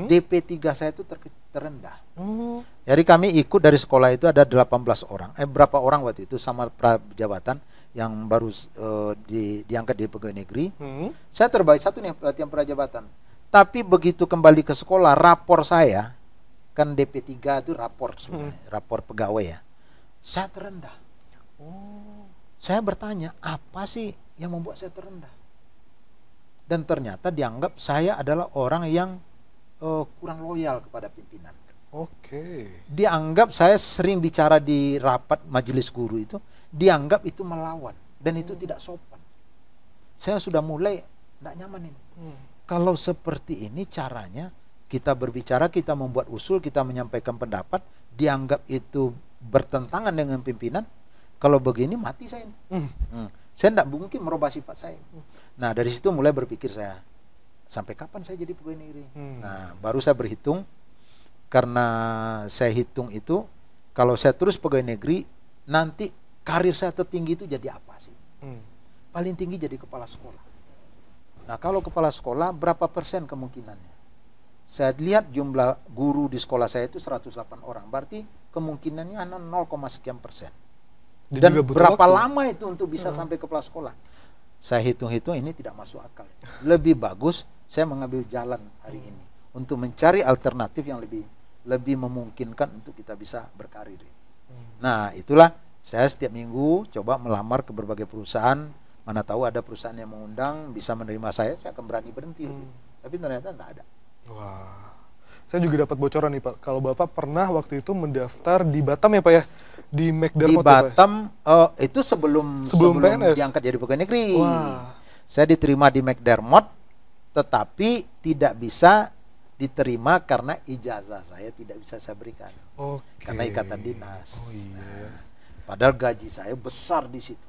DP 3 saya itu terendah. Jadi kami ikut dari sekolah itu ada 18 orang. Berapa orang waktu itu sama prajabatan yang baru diangkat di pegawai negeri. Saya terbaik 1 nih pelatihan prajabatan. Tapi begitu kembali ke sekolah, rapor saya kan DP 3 itu rapor sebenarnya, rapor pegawai ya. Saya terendah. Saya bertanya, apa sih yang membuat saya terendah? Dan ternyata dianggap saya adalah orang yang kurang loyal kepada pimpinan. Dianggap saya sering bicara di rapat majelis guru itu, dianggap itu melawan dan itu tidak sopan. Saya sudah mulai tidak nyaman ini. Kalau seperti ini caranya kita berbicara, kita membuat usul, kita menyampaikan pendapat, dianggap itu bertentangan dengan pimpinan. Kalau begini mati saya. Saya tidak mungkin merubah sifat saya. Nah, dari situ mulai berpikir saya, sampai kapan saya jadi pegawai negeri? Nah, baru saya berhitung, karena saya hitung itu, kalau saya terus pegawai negeri, nanti karir saya tertinggi itu jadi apa sih? Paling tinggi jadi kepala sekolah. Nah, kalau kepala sekolah, berapa persen kemungkinannya? Saya lihat jumlah guru di sekolah saya itu 108 orang, berarti kemungkinannya hanya 0, sekian persen. Dan berapa lama itu untuk bisa sampai kepala sekolah? Saya hitung-hitung ini tidak masuk akal. Lebih bagus saya mengambil jalan hari ini untuk mencari alternatif yang lebih memungkinkan untuk kita bisa berkarir. Nah, itulah saya setiap minggu coba melamar ke berbagai perusahaan. Mana tahu ada perusahaan yang mengundang bisa menerima saya akan berani berhenti. Tapi ternyata tidak ada. Wah. Saya juga dapat bocoran nih, Pak. Kalau Bapak pernah waktu itu mendaftar di Batam ya, Pak ya? Di McDermott. Di Batam, itu sebelum PNS diangkat jadi pegawai negeri. Saya diterima di McDermott, tetapi tidak bisa diterima karena ijazah saya tidak bisa saya berikan. Karena ikatan dinas. Nah, padahal gaji saya besar di situ.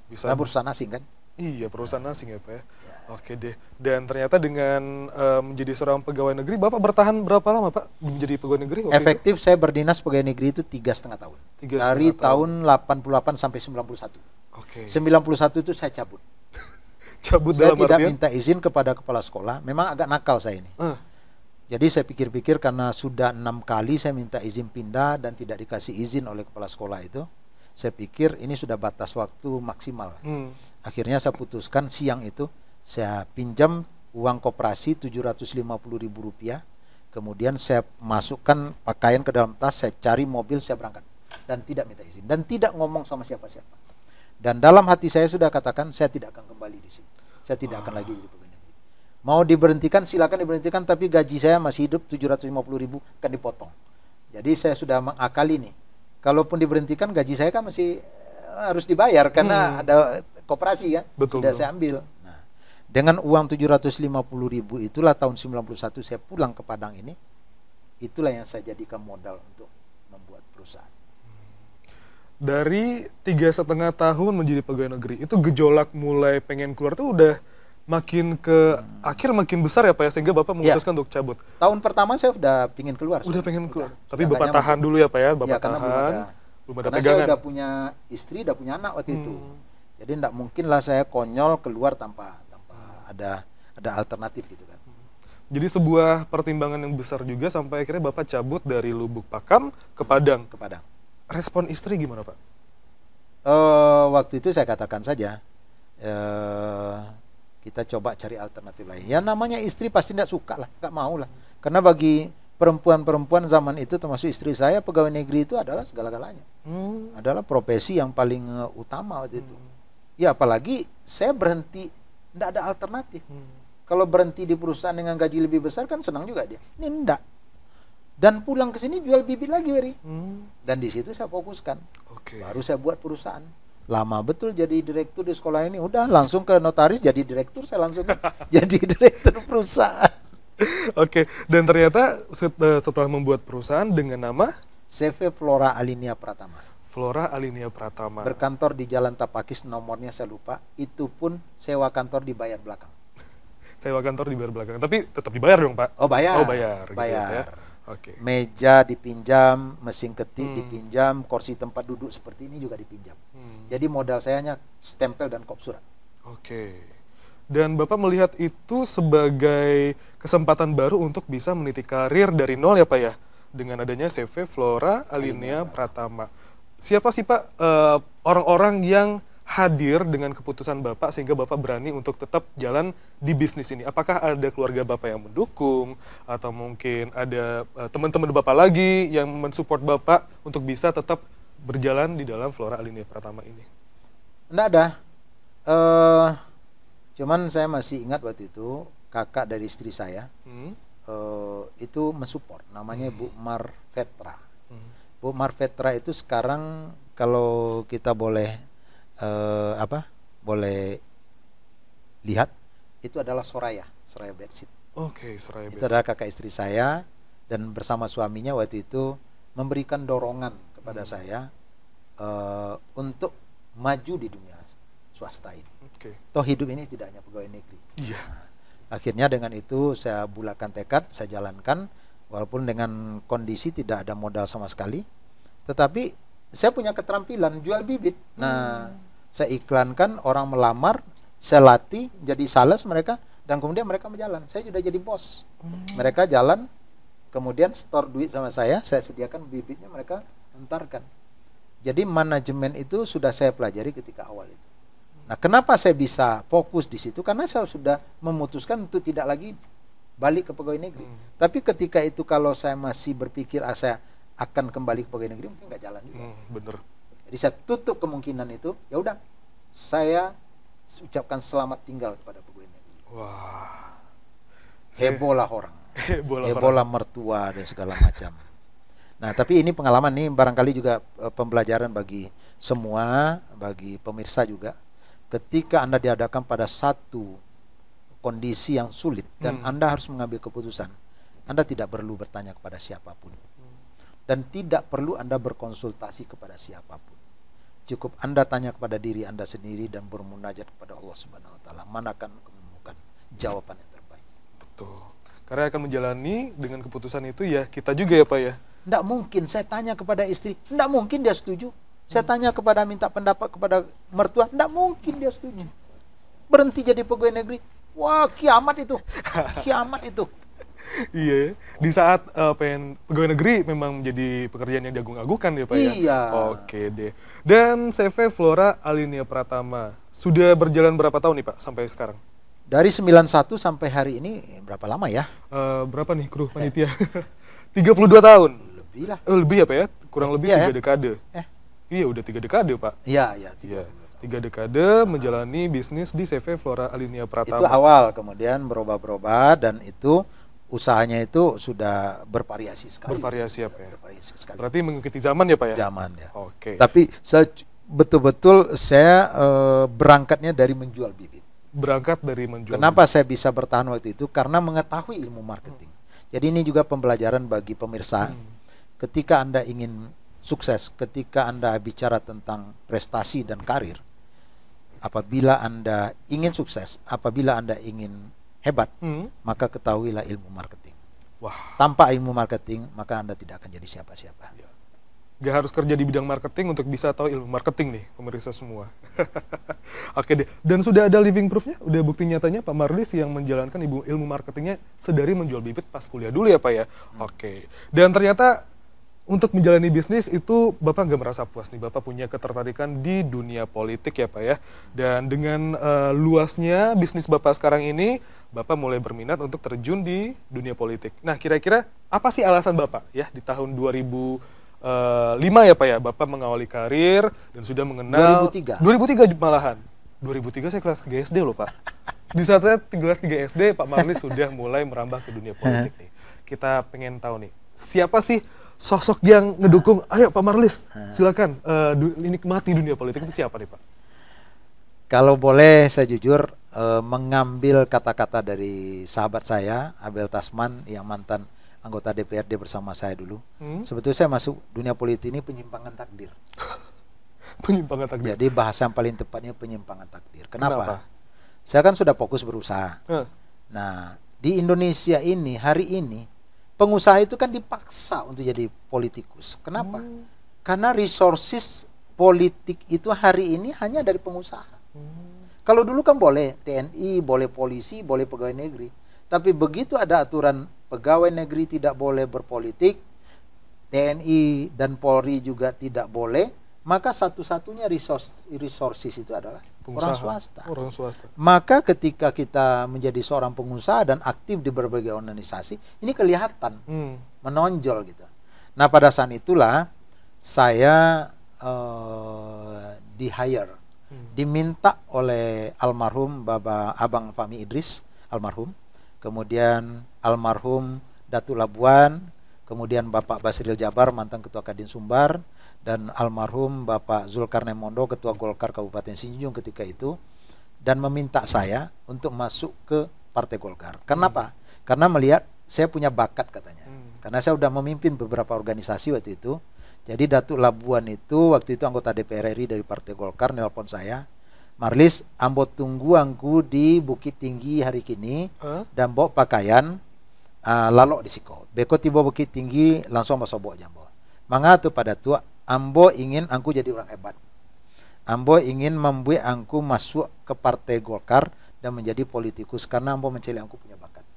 Karena perusahaan asing kan? Iya, perusahaan asing ya, Pak ya. Oke deh. Dan ternyata dengan menjadi seorang pegawai negeri, Bapak bertahan berapa lama, Pak, menjadi pegawai negeri? Efektif saya berdinas pegawai negeri itu 3,5 tahun. Dari tahun 88 sampai 91. 91 itu saya cabut. Saya tidak minta izin kepada kepala sekolah. Memang agak nakal saya ini. Jadi saya pikir-pikir karena sudah 6 kali saya minta izin pindah dan tidak dikasih izin oleh kepala sekolah itu. Saya pikir ini sudah batas waktu maksimal. Akhirnya saya putuskan siang itu saya pinjam uang koperasi Rp750.000, kemudian saya masukkan pakaian ke dalam tas, saya cari mobil, saya berangkat dan tidak minta izin dan tidak ngomong sama siapa-siapa. Dan dalam hati saya sudah katakan saya tidak akan kembali di sini, saya tidak akan lagi jadi pegawai negeri. Mau diberhentikan silakan diberhentikan, tapi gaji saya masih hidup 750.000 akan dipotong. Jadi saya sudah mengakali nih, kalaupun diberhentikan gaji saya kan masih harus dibayar karena ada koperasi kan, tidak saya ambil. Dengan uang 750.000 itulah tahun 91 saya pulang ke Padang ini. Itulah yang saya jadikan modal untuk membuat perusahaan. Dari 3,5 tahun menjadi pegawai negeri, itu gejolak mulai pengen keluar tuh udah makin ke akhir makin besar ya, Pak ya, sehingga Bapak memutuskan untuk cabut. Tahun pertama saya udah pengen keluar. Udah pengen keluar. Tapi Bapak tahan dulu ya, Pak ya, Bapak tahan. Belum ada pegangan. Saya udah punya istri, udah punya anak waktu itu. Jadi tidak mungkin lah saya konyol keluar tanpa ada alternatif gitu kan. Jadi sebuah pertimbangan yang besar juga sampai akhirnya Bapak cabut dari Lubuk Pakam ke Padang. Respon istri gimana, Pak? Waktu itu saya katakan saja kita coba cari alternatif lain. Ya namanya istri pasti tidak suka lah, nggak mau lah. Karena bagi perempuan-perempuan zaman itu termasuk istri saya, pegawai negeri itu adalah segala-galanya. Adalah profesi yang paling utama waktu itu. Ya apalagi saya berhenti, tidak ada alternatif. Kalau berhenti di perusahaan dengan gaji lebih besar kan senang juga dia. Ini enggak. Dan pulang ke sini jual bibit lagi, Weri. Dan di situ saya fokuskan. Baru saya buat perusahaan. lama betul jadi direktur di sekolah ini. Udah langsung ke notaris jadi direktur, saya langsung jadi direktur perusahaan. Oke, dan ternyata setelah membuat perusahaan dengan nama CV Flora Alinea Pratama. Flora Alinea Pratama. Berkantor di Jalan Tapakis, nomornya saya lupa. Itu pun sewa kantor dibayar belakang. Sewa kantor dibayar belakang, tapi tetap dibayar dong, Pak? Oh, bayar. Oh, bayar. Bayar. Gitu ya. Oke. Meja dipinjam, mesin ketik dipinjam, kursi tempat duduk seperti ini juga dipinjam. Jadi modal saya hanya stempel dan kop surat. Oke. Dan Bapak melihat itu sebagai kesempatan baru untuk bisa meniti karir dari nol ya Pak ya? Dengan adanya CV Flora Alinea Pratama. Siapa sih Pak orang-orang yang hadir dengan keputusan Bapak sehingga Bapak berani untuk tetap jalan di bisnis ini? Apakah ada keluarga Bapak yang mendukung? Atau mungkin ada teman-teman Bapak lagi yang mensupport Bapak untuk bisa tetap berjalan di dalam Flora Alinea Pratama ini? Enggak ada. Cuman saya masih ingat waktu itu kakak dari istri saya itu mensupport. Namanya Bu Marvetra. Bu Marvetra itu sekarang kalau kita boleh boleh lihat itu adalah Soraya Bedsheet. Oke, Soraya Itu Bedsheet. adalah kakak istri saya dan bersama suaminya waktu itu memberikan dorongan kepada saya untuk maju di dunia swasta ini. Oke. Toh hidup ini tidak hanya pegawai negeri. Iya. Akhirnya dengan itu saya bulatkan tekad, saya jalankan walaupun dengan kondisi tidak ada modal sama sekali. Tetapi saya punya keterampilan jual bibit. Nah, saya iklankan, orang melamar, saya latih jadi sales mereka dan kemudian mereka berjalan. Saya sudah jadi bos. Mereka jalan, kemudian store duit sama saya sediakan bibitnya, mereka antarkan. Jadi manajemen itu sudah saya pelajari ketika awal itu. Nah, kenapa saya bisa fokus di situ? Karena saya sudah memutuskan untuk tidak lagi balik ke pegawai negeri. Tapi ketika itu kalau saya masih berpikir saya akan kembali ke pegawai negeri, mungkin nggak jalan juga. Bener. Jadi saya tutup kemungkinan itu. Ya udah, saya ucapkan selamat tinggal kepada pegawai negeri. Wah. Hebohlah orang, Hebohlah hebohlah mertua dan segala macam. Nah, tapi ini pengalaman nih barangkali juga pembelajaran bagi semua, bagi pemirsa juga. Ketika Anda dihadapkan pada satu kondisi yang sulit dan Anda harus mengambil keputusan, Anda tidak perlu bertanya kepada siapapun. Dan tidak perlu Anda berkonsultasi kepada siapapun. Cukup Anda tanya kepada diri Anda sendiri dan bermunajat kepada Allah Subhanahu wa taala. Mana akan menemukan jawaban yang terbaik. Betul. Karena akan menjalani dengan keputusan itu ya kita juga ya Pak ya. Tidak mungkin saya tanya kepada istri, tidak mungkin dia setuju. Saya tanya kepada minta pendapat kepada mertua, tidak mungkin dia setuju. Berhenti jadi pegawai negeri, wah kiamat itu, kiamat itu. Iya, di saat pengen pegawai negeri memang menjadi pekerjaan yang diagung-agungkan ya Pak ya. Iya. Oke deh. Dan CV Flora Alinea Pratama sudah berjalan berapa tahun nih Pak sampai sekarang? Dari 91 sampai hari ini berapa lama ya? Berapa nih kru panitia? 32 tahun. Lebih lah. Lebih ya Pak ya? Kurang lebih Iya, 3 ya? dekade. Iya udah 3 dekade Pak. Iya, iya. Iya. 3 dekade menjalani bisnis di CV Flora Alinea Pratama. Itu awal, kemudian berubah-berubah dan itu usahanya itu sudah bervariasi sekali. Bervariasi apa ya? Bervariasi sekali. Berarti mengikuti zaman ya Pak ya? Zaman ya. Oke. Tapi saya betul-betul saya berangkatnya dari menjual bibit. Berangkat dari menjual. Kenapa saya bisa bertahan waktu itu? Karena mengetahui ilmu marketing. Jadi ini juga pembelajaran bagi pemirsa. Ketika Anda ingin sukses, ketika Anda bicara tentang prestasi dan karir, apabila Anda ingin sukses, apabila Anda ingin hebat, maka ketahuilah ilmu marketing. Wah. Tanpa ilmu marketing, maka Anda tidak akan jadi siapa-siapa. Ya. Gak harus kerja di bidang marketing untuk bisa tahu ilmu marketing nih, pemirsa semua. Oke deh. Dan sudah ada living proof-nya, udah bukti nyatanya Pak Marlis yang menjalankan ilmu marketingnya sedari menjual bibit pas kuliah dulu ya Pak ya. Oke. Dan ternyata untuk menjalani bisnis itu Bapak nggak merasa puas nih, Bapak punya ketertarikan di dunia politik ya Pak ya. Dan dengan luasnya bisnis Bapak sekarang ini, Bapak mulai berminat untuk terjun di dunia politik. Nah kira-kira apa sih alasan Bapak ya di tahun 2005 ya Pak ya, Bapak mengawali karir dan sudah mengenal 2003 malahan. 2003 saya kelas 3 SD loh Pak. Di saat saya kelas 3 SD, Pak Marlis sudah mulai merambah ke dunia politik nih. Kita pengen tahu nih, siapa sih sosok yang ngedukung, ayo Pak Marlis, silakan nikmati dunia politik, itu siapa nih Pak? Kalau boleh saya jujur mengambil kata-kata dari sahabat saya, Abel Tasman, yang mantan anggota DPRD bersama saya dulu. Sebetulnya saya masuk dunia politik ini penyimpangan takdir. Penyimpangan takdir. Jadi bahasa yang paling tepatnya penyimpangan takdir. Kenapa? Saya kan sudah fokus berusaha. Nah, di Indonesia ini hari ini pengusaha itu kan dipaksa untuk jadi politikus. Kenapa? Karena resources politik itu hari ini hanya dari pengusaha. Kalau dulu kan boleh TNI, boleh polisi, boleh pegawai negeri. Tapi begitu ada aturan pegawai negeri tidak boleh berpolitik, TNI dan Polri juga tidak boleh, maka satu-satunya resources itu adalah pengusaha, orang swasta. Maka ketika kita menjadi seorang pengusaha dan aktif di berbagai organisasi, ini kelihatan menonjol gitu. Nah, pada saat itulah saya di-hire, diminta oleh almarhum Abang Fahmi Idris, almarhum, kemudian almarhum Datu Labuan, kemudian Bapak Basril Jabar, mantan Ketua Kadin Sumbar, dan almarhum Bapak Zulkarnain Mondo, Ketua Golkar Kabupaten Sinjung ketika itu, dan meminta saya untuk masuk ke Partai Golkar. Kenapa? Karena melihat saya punya bakat katanya. Karena saya sudah memimpin beberapa organisasi waktu itu. Jadi Datuk Labuan itu waktu itu anggota DPR RI dari Partai Golkar nelpon saya, Marlis, ambo tunggu angku di Bukit Tinggi hari kini dan bawa pakaian lalok di siko. Beko tiba Bukit Tinggi langsung masuk bawa jambo. Manga tu pada tua ambo ingin angku jadi orang hebat. Ambo ingin membuat angku masuk ke Partai Golkar dan menjadi politikus karena ambo mencari angku punya bakat.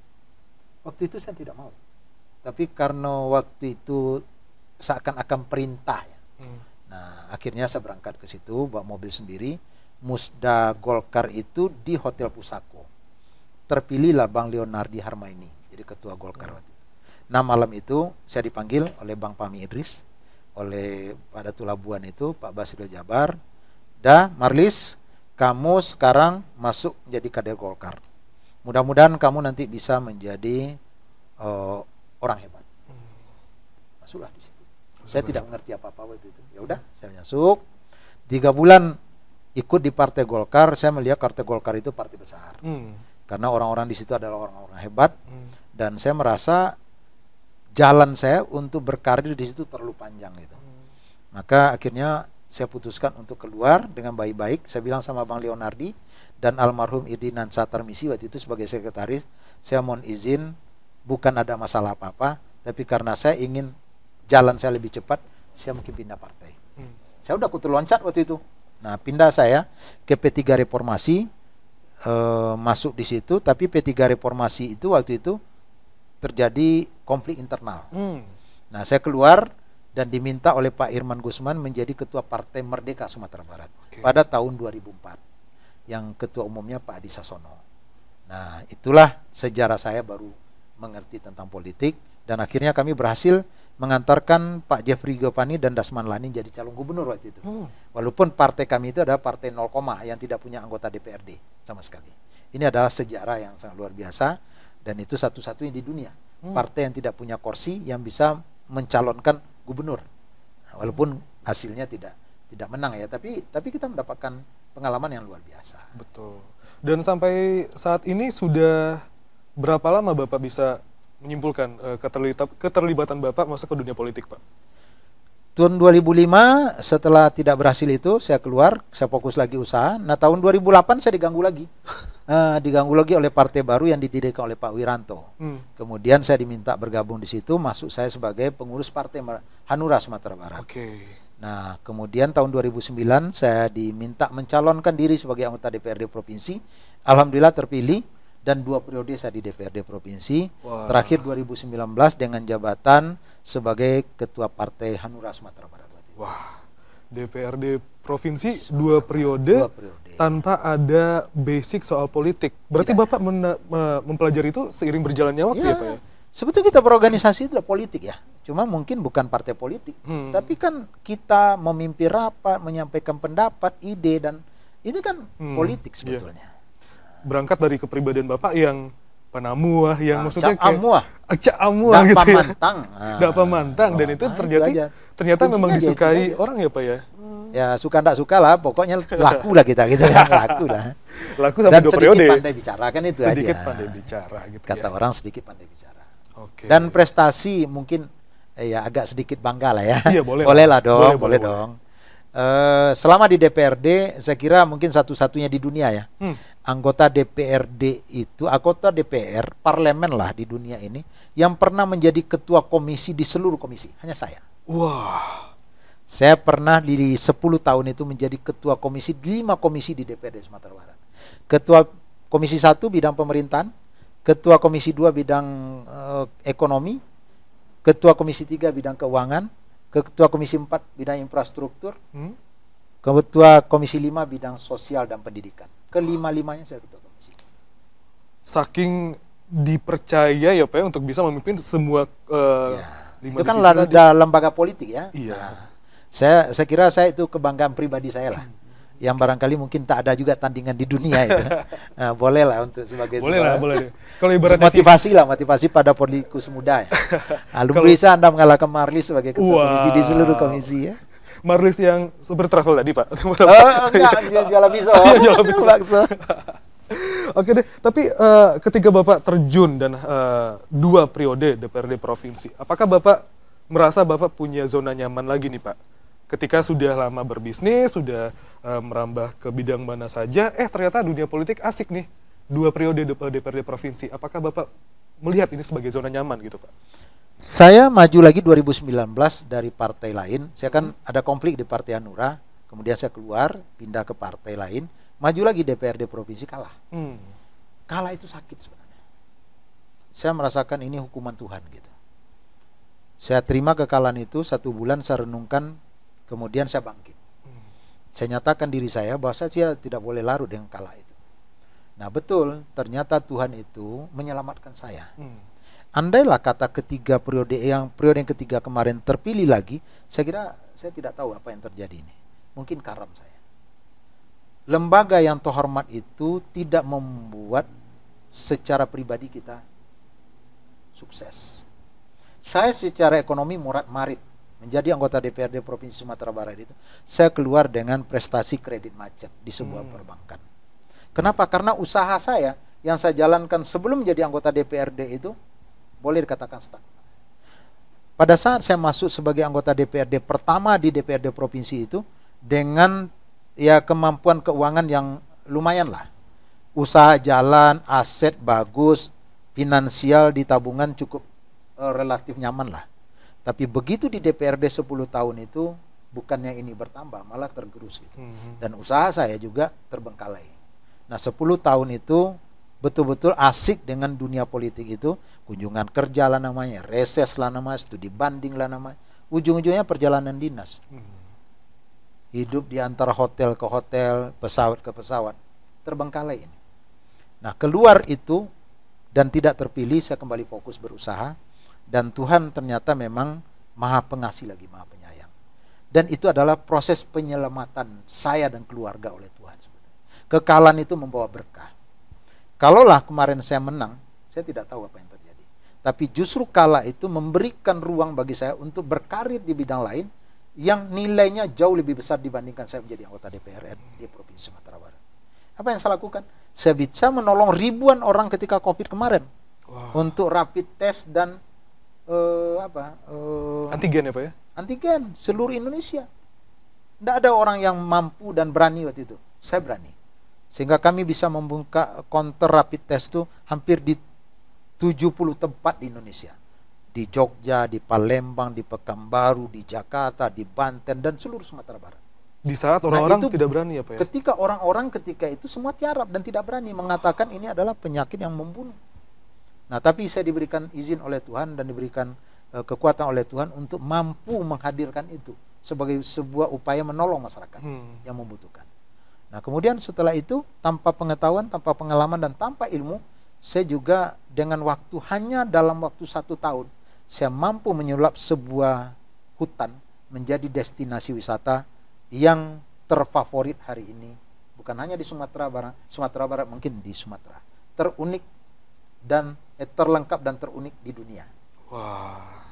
Waktu itu saya tidak mau. Tapi karena waktu itu seakan-akan perintah ya. Nah, akhirnya saya berangkat ke situ bawa mobil sendiri. Musda Golkar itu di Hotel Pusako. Terpilihlah Bang Leonardi Harmaini jadi ketua Golkar waktu itu. Nah, malam itu saya dipanggil oleh Bang Fahmi Idris, oleh Pak Datu Labuan itu, Pak Basril Jabar, Marlis, kamu sekarang masuk menjadi kader Golkar. Mudah-mudahan kamu nanti bisa menjadi orang hebat. Masuklah di situ. Saya tidak mengerti apa-apa waktu itu. Ya udah, saya masuk. 3 bulan ikut di Partai Golkar, saya melihat Partai Golkar itu partai besar. Karena orang-orang di situ adalah orang-orang hebat, dan saya merasa jalan saya untuk berkarir di situ terlalu panjang gitu. Maka akhirnya saya putuskan untuk keluar dengan baik-baik. Saya bilang sama Bang Leonardi dan almarhum Irdinan Satarmisi waktu itu sebagai sekretaris, saya mohon izin, bukan ada masalah apa-apa, tapi karena saya ingin jalan saya lebih cepat, saya mungkin pindah partai. Saya udah kutu loncat waktu itu. Nah, pindah saya ke P3 Reformasi, masuk di situ, tapi P3 Reformasi itu waktu itu terjadi konflik internal. Nah, saya keluar dan diminta oleh Pak Irman Gusman menjadi ketua Partai Merdeka Sumatera Barat pada tahun 2004, yang ketua umumnya Pak Adi Sasono. Nah, itulah sejarah saya baru mengerti tentang politik, dan akhirnya kami berhasil mengantarkan Pak Jeffrey Gopani dan Dasman Lani jadi calon gubernur waktu itu. Walaupun partai kami itu adalah partai 0, yang tidak punya anggota DPRD sama sekali. Ini adalah sejarah yang sangat luar biasa, dan itu satu-satunya di dunia partai yang tidak punya kursi yang bisa mencalonkan gubernur. Nah, walaupun hasilnya tidak menang ya, tapi kita mendapatkan pengalaman yang luar biasa. Betul. Dan sampai saat ini sudah berapa lama Bapak bisa menyimpulkan keterlibatan Bapak masuk ke dunia politik, Pak? Tahun 2005 setelah tidak berhasil itu saya keluar, saya fokus lagi usaha. Nah, tahun 2008 saya diganggu lagi. Diganggu lagi oleh partai baru yang didirikan oleh Pak Wiranto. Kemudian saya diminta bergabung di situ, masuk saya sebagai pengurus Partai Hanura Sumatera Barat. Nah, kemudian tahun 2009 saya diminta mencalonkan diri sebagai anggota DPRD provinsi. Alhamdulillah terpilih, dan 2 periode saya di DPRD provinsi. Terakhir 2019 dengan jabatan sebagai ketua Partai Hanura Sumatera Barat. Wah, DPRD provinsi 2 periode tanpa ada basic soal politik. Berarti Bapak mempelajari itu seiring berjalannya waktu ya, Pak ya? Sebetulnya kita berorganisasi itu politik ya. Cuma mungkin bukan partai politik. Tapi kan kita memimpin rapat, menyampaikan pendapat, ide, dan ini kan politik sebetulnya. Berangkat dari kepribadian Bapak yang Panamuah yang maksudnya Cak Amuah, Cak Amuah gitu ya. Mantang. Dapat Mantang, dan itu ternyata Kuncinya memang dia itu disukai saja. orang ya Pak ya. Ya suka ndak suka lah, pokoknya laku lah kita gitu kan, laku lah. Laku sampai Dan 2 sedikit periode. pandai bicara kan itu Sedikit aja. pandai bicara gitu Kata ya. orang sedikit pandai bicara. Oke. Dan prestasi mungkin ya agak sedikit bangga lah ya. Iya, boleh boleh lah. lah dong, Boleh. boleh dong. Selama di DPRD, saya kira mungkin satu-satunya di dunia ya. Anggota DPRD itu, anggota DPR, parlemen lah di dunia ini, yang pernah menjadi ketua komisi di seluruh komisi, hanya saya. Wah. Saya pernah di 10 tahun itu menjadi ketua komisi, 5 komisi di DPRD Sumatera Barat. Ketua komisi 1 bidang pemerintahan, ketua komisi 2 bidang ekonomi, ketua komisi 3 bidang keuangan, ketua komisi 4 bidang infrastruktur, ketua komisi 5 bidang sosial dan pendidikan. Kelima-limanya saya ketua komisi. Saking dipercaya ya Pak ya untuk bisa memimpin semua Itu kan lembaga politik ya. Iya. Nah, saya kira saya itu kebanggaan pribadi saya lah. Yang barangkali mungkin tak ada juga tandingan di dunia itu. Nah, boleh lah untuk sebagai Boleh lah, sebuah boleh. Kalau ibaratnya motivasi pada politikus muda ya. Lalu bisa Anda mengalahkan Marlis sebagai ketua komisi di seluruh komisi ya. Marlis yang super travel tadi Pak. Enggak, jualan pisau. Jualan pisau. Bakso. Oke deh, tapi ketika Bapak terjun dan 2 periode DPRD provinsi, apakah Bapak merasa Bapak punya zona nyaman lagi nih Pak? Ketika sudah lama berbisnis, sudah merambah ke bidang mana saja, ternyata dunia politik asik nih. 2 periode DPRD provinsi, apakah Bapak melihat ini sebagai zona nyaman gitu Pak? Saya maju lagi 2019 dari partai lain. Saya kan ada konflik di Partai Hanura, kemudian saya keluar, pindah ke partai lain, maju lagi DPRD provinsi, kalah. Kalah itu sakit sebenarnya. Saya merasakan ini hukuman Tuhan gitu. Saya terima kekalahan itu, 1 bulan saya renungkan, kemudian saya bangkit. Saya nyatakan diri saya bahwa saya tidak boleh larut dengan kalah itu. Nah betul, ternyata Tuhan itu menyelamatkan saya. Andailah kata periode yang ketiga kemarin terpilih lagi, saya kira saya tidak tahu apa yang terjadi ini. Mungkin karam saya. Lembaga yang terhormat itu tidak membuat secara pribadi kita sukses. Saya secara ekonomi morat-marit menjadi anggota DPRD Provinsi Sumatera Barat itu, saya keluar dengan prestasi kredit macet di sebuah perbankan. Kenapa? Karena usaha saya yang saya jalankan sebelum menjadi anggota DPRD itu boleh dikatakan stuck. Pada saat saya masuk sebagai anggota DPRD pertama di DPRD provinsi itu, dengan ya kemampuan keuangan yang lumayan lah, usaha jalan, aset bagus, finansial di tabungan cukup relatif nyaman lah. Tapi begitu di DPRD 10 tahun itu, bukannya ini bertambah, malah tergerus gitu. Dan usaha saya juga terbengkalai. Nah 10 tahun itu betul-betul asik dengan dunia politik itu, kunjungan kerja lah namanya, reses lah namanya, studi banding lah namanya, ujung-ujungnya perjalanan dinas. Hidup di antara hotel ke hotel, pesawat ke pesawat, terbengkalai ini. Nah keluar itu dan tidak terpilih, saya kembali fokus berusaha, dan Tuhan ternyata memang maha pengasih lagi maha penyayang. Dan itu adalah proses penyelamatan saya dan keluarga oleh Tuhan. Kekalahan itu membawa berkah. Kalaulah kemarin saya menang, saya tidak tahu apa yang terjadi. Tapi justru kalah itu memberikan ruang bagi saya untuk berkarir di bidang lain yang nilainya jauh lebih besar dibandingkan saya menjadi anggota DPR di Provinsi Sumatera Barat. Apa yang saya lakukan? Saya bisa menolong ribuan orang ketika COVID kemarin. Untuk rapid test dan antigen ya Pak ya? Antigen seluruh Indonesia. Tidak ada orang yang mampu dan berani waktu itu. Saya berani. Sehingga kami bisa membuka counter rapid test itu hampir di 70 tempat di Indonesia. Di Jogja, di Palembang, di Pekanbaru, di Jakarta, di Banten, dan seluruh Sumatera Barat. Di saat orang-orang tidak berani ya Pak ya? Ketika orang-orang ketika itu semua tiarap dan tidak berani, mengatakan ini adalah penyakit yang membunuh. Nah tapi saya diberikan izin oleh Tuhan dan diberikan kekuatan oleh Tuhan untuk mampu menghadirkan itu sebagai sebuah upaya menolong masyarakat yang membutuhkan. Nah kemudian setelah itu, tanpa pengetahuan, tanpa pengalaman, dan tanpa ilmu, saya juga dengan waktu, hanya dalam waktu 1 tahun, saya mampu menyulap sebuah hutan menjadi destinasi wisata yang terfavorit hari ini. Bukan hanya di Sumatera Barat mungkin di Sumatera. Terunik dan terlengkap dan terunik di dunia. Wah,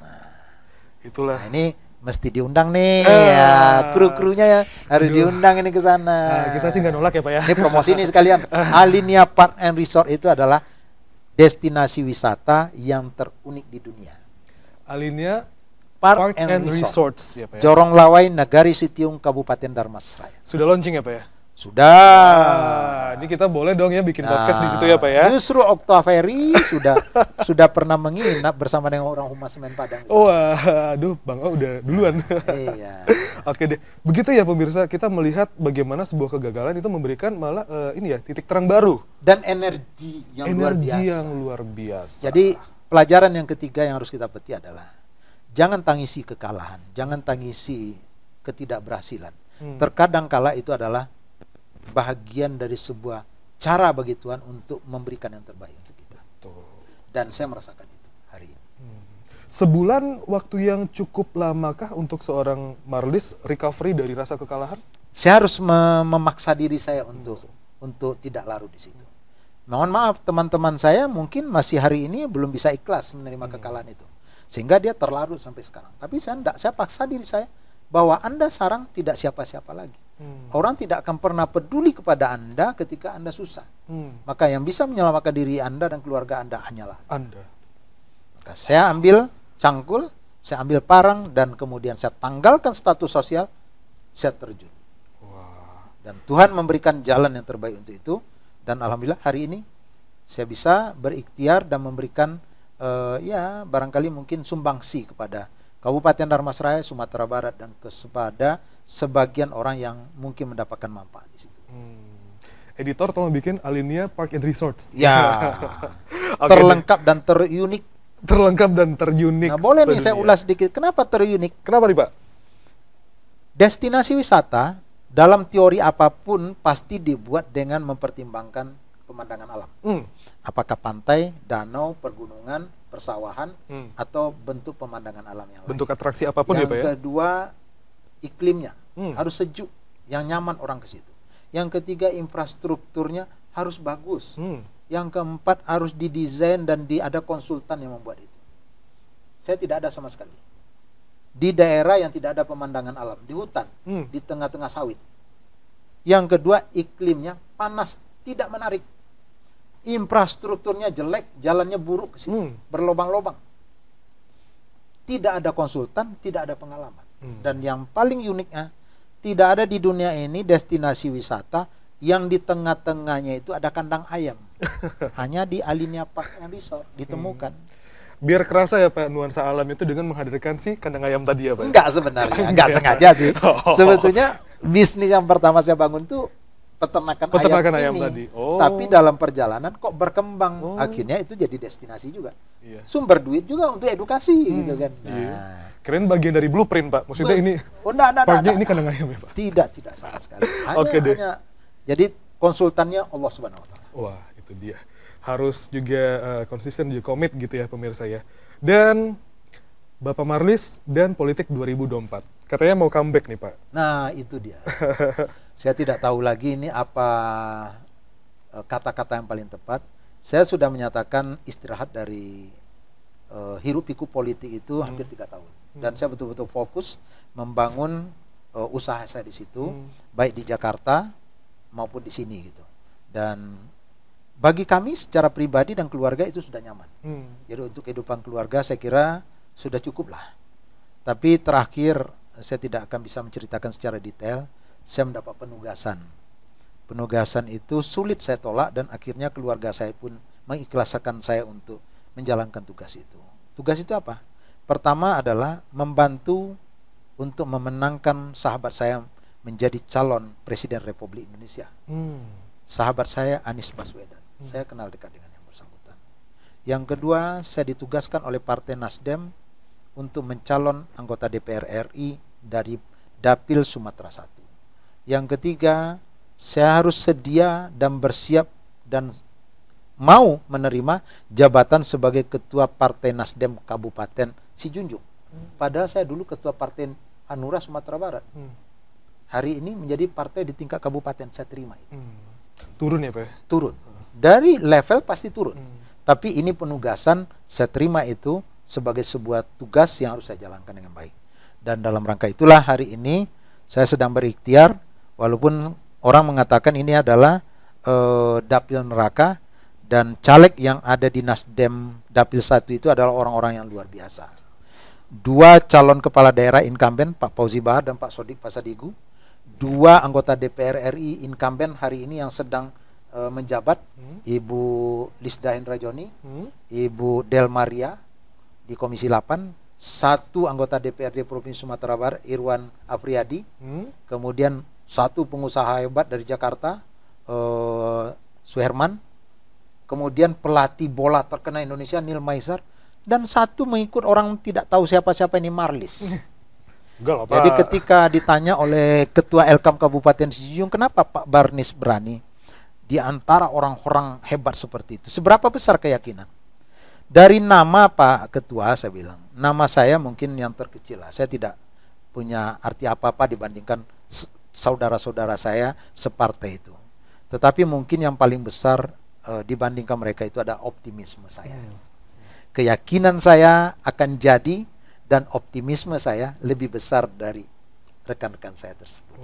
itulah. Nah, ini mesti diundang nih, ya, kru-krunya ya harus diundang ini ke sana. Kita sih nggak nolak ya Pak ya. Ini promosi nih sekalian. Alinea Park and Resort itu adalah destinasi wisata yang terunik di dunia. Alinea Park and Resorts ya Pak ya. Jorong Lawai, Nagari Sitiung, Kabupaten Darmasraya. Sudah launching ya Pak ya? Sudah. Ini kita boleh dong ya bikin podcast di situ ya Pak ya? Justru Octaveri sudah pernah menginap bersama dengan orang Humas Semen Padang. Aduh, Bang O udah duluan. Iya. Oke deh, begitu ya pemirsa, kita melihat bagaimana sebuah kegagalan itu memberikan malah titik terang baru Dan energi yang luar biasa. Jadi pelajaran yang ketiga yang harus kita petik adalah jangan tangisi kekalahan, jangan tangisi ketidakberhasilan. Terkadang kala itu adalah bahagian dari sebuah cara bagi Tuhan untuk memberikan yang terbaik untuk kita. Dan saya merasakan itu hari ini. Sebulan waktu yang cukup lamakah untuk seorang Marlis recovery dari rasa kekalahan? Saya harus memaksa diri saya untuk tidak larut di situ. Mohon maaf teman-teman saya mungkin masih hari ini belum bisa ikhlas menerima kekalahan itu. Sehingga dia terlarut sampai sekarang. Tapi saya paksa diri saya bahwa Anda sekarang tidak siapa-siapa lagi. Orang tidak akan pernah peduli kepada Anda ketika Anda susah. Maka yang bisa menyelamatkan diri Anda dan keluarga Anda hanyalah Anda. Maka saya ambil cangkul, saya ambil parang, dan kemudian saya tanggalkan status sosial, saya terjun. Dan Tuhan memberikan jalan yang terbaik untuk itu. Dan alhamdulillah hari ini saya bisa berikhtiar dan memberikan barangkali mungkin sumbangsi kepada Kabupaten Darmasraya, Sumatera Barat, dan kepada sebagian orang yang mungkin mendapatkan manfaat di situ. Editor tolong bikin Alinea Park and Resorts. Ya, terlengkap dan terunik. Terlengkap dan terunik. Nah, boleh nih saya ulas sedikit. Kenapa terunik? Kenapa nih Pak? Destinasi wisata dalam teori apapun pasti dibuat dengan mempertimbangkan pemandangan alam. Apakah pantai, danau, pergunungan, persawahan, atau bentuk pemandangan alam yang lain. Bentuk atraksi apapun ya Pak ya? Yang kedua, iklimnya harus sejuk, yang nyaman orang ke situ. Yang ketiga, infrastrukturnya harus bagus. Yang keempat, harus didesain dan ada konsultan yang membuat itu. Saya tidak ada sama sekali. Di daerah yang tidak ada pemandangan alam, di hutan, di tengah-tengah sawit. Yang kedua, iklimnya panas, tidak menarik. Infrastrukturnya jelek, jalannya buruk ke situ, berlobang-lobang. Tidak ada konsultan, tidak ada pengalaman. Dan yang paling uniknya, tidak ada di dunia ini destinasi wisata yang di tengah-tengahnya itu ada kandang ayam. Hanya di Alinea Park and Resort ditemukan. Biar kerasa ya Pak nuansa alam itu dengan menghadirkan si kandang ayam tadi ya Pak? Enggak sebenarnya, enggak sengaja sih. Sebetulnya bisnis yang pertama saya bangun tuh peternakan ayam ini. Tadi. Tapi dalam perjalanan kok berkembang. Akhirnya itu jadi destinasi juga. Sumber duit juga untuk edukasi gitu kan. Nah, keren bagian dari blueprint Pak. Maksudnya ini parknya ini kandang ayam ya Pak? Tidak sama sekali. Hanya jadi konsultannya Allah Subhanahu wa taala. Wah, itu dia. Harus juga konsisten juga komit gitu ya pemirsa ya. Dan Bapak Marlis dan Politik 2024. Katanya mau comeback nih Pak. Nah, itu dia. Saya tidak tahu lagi ini apa kata-kata yang paling tepat. Saya sudah menyatakan istirahat dari hiruk pikuk politik itu hampir 3 tahun. Dan saya betul-betul fokus membangun usaha saya di situ, baik di Jakarta maupun di sini gitu. Dan bagi kami secara pribadi dan keluarga itu sudah nyaman. Jadi untuk kehidupan keluarga saya kira sudah cukup lah. Tapi terakhir saya tidak akan bisa menceritakan secara detail. Saya mendapat penugasan. Penugasan itu sulit saya tolak dan akhirnya keluarga saya pun mengikhlaskan saya untuk menjalankan tugas itu. Tugas itu apa? Pertama adalah membantu untuk memenangkan sahabat saya menjadi calon Presiden Republik Indonesia. Sahabat saya Anies Baswedan. Saya kenal dekat dengan yang bersangkutan. Yang kedua, saya ditugaskan oleh Partai Nasdem untuk mencalon anggota DPR RI dari Dapil Sumatera 1. Yang ketiga, saya harus sedia dan bersiap dan mau menerima jabatan sebagai Ketua Partai Nasdem Kabupaten Sijunjung. Padahal saya dulu Ketua Partai Hanura Sumatera Barat. Hari ini menjadi partai di tingkat kabupaten, saya terima itu. Turun ya Pak? Turun. Dari level pasti turun. Tapi ini penugasan, saya terima itu sebagai sebuah tugas yang harus saya jalankan dengan baik. Dan dalam rangka itulah hari ini saya sedang berikhtiar, walaupun orang mengatakan ini adalah dapil neraka, dan caleg yang ada di Nasdem Dapil 1 itu adalah orang-orang yang luar biasa. 2 calon kepala daerah incumbent, Pak Fauzi Bahar dan Pak Sodik Pasadigu. 2 anggota DPR RI incumbent hari ini yang sedang menjabat, Ibu Lisda Hendra Joni, Ibu Del Maria di Komisi 8, 1 anggota DPRD Provinsi Sumatera Barat, Irwan Afriyadi, kemudian 1 pengusaha hebat dari Jakarta, Suherman, kemudian pelatih bola terkenal Indonesia Neil Maizer, dan 1 mengikut orang tidak tahu siapa-siapa ini, Marlis. Jadi ketika ditanya oleh Ketua Elkam Kabupaten Sijujung, kenapa Pak Barnis berani di antara orang-orang hebat seperti itu, seberapa besar keyakinan? Dari nama Pak Ketua, saya bilang, nama saya mungkin yang terkecil lah, saya tidak punya arti apa-apa dibandingkan saudara-saudara saya separtai itu. Tetapi mungkin yang paling besar dibandingkan mereka itu ada optimisme saya. Keyakinan saya akan jadi dan optimisme saya lebih besar dari rekan-rekan saya tersebut.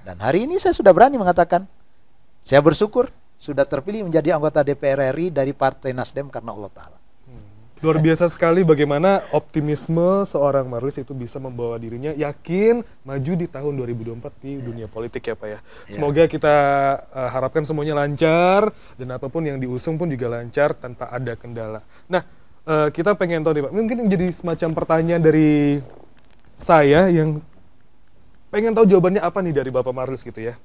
Dan hari ini saya sudah berani mengatakan, saya bersyukur sudah terpilih menjadi anggota DPR RI dari Partai Nasdem karena Allah Ta'ala. Luar biasa sekali bagaimana optimisme seorang Marlis itu bisa membawa dirinya yakin maju di tahun 2024 di dunia politik ya Pak ya. Semoga kita harapkan semuanya lancar dan apapun yang diusung pun juga lancar tanpa ada kendala. Nah, kita pengen tahu nih Pak, mungkin jadi semacam pertanyaan dari saya yang pengen tahu jawabannya apa nih dari Bapak Marlis gitu ya.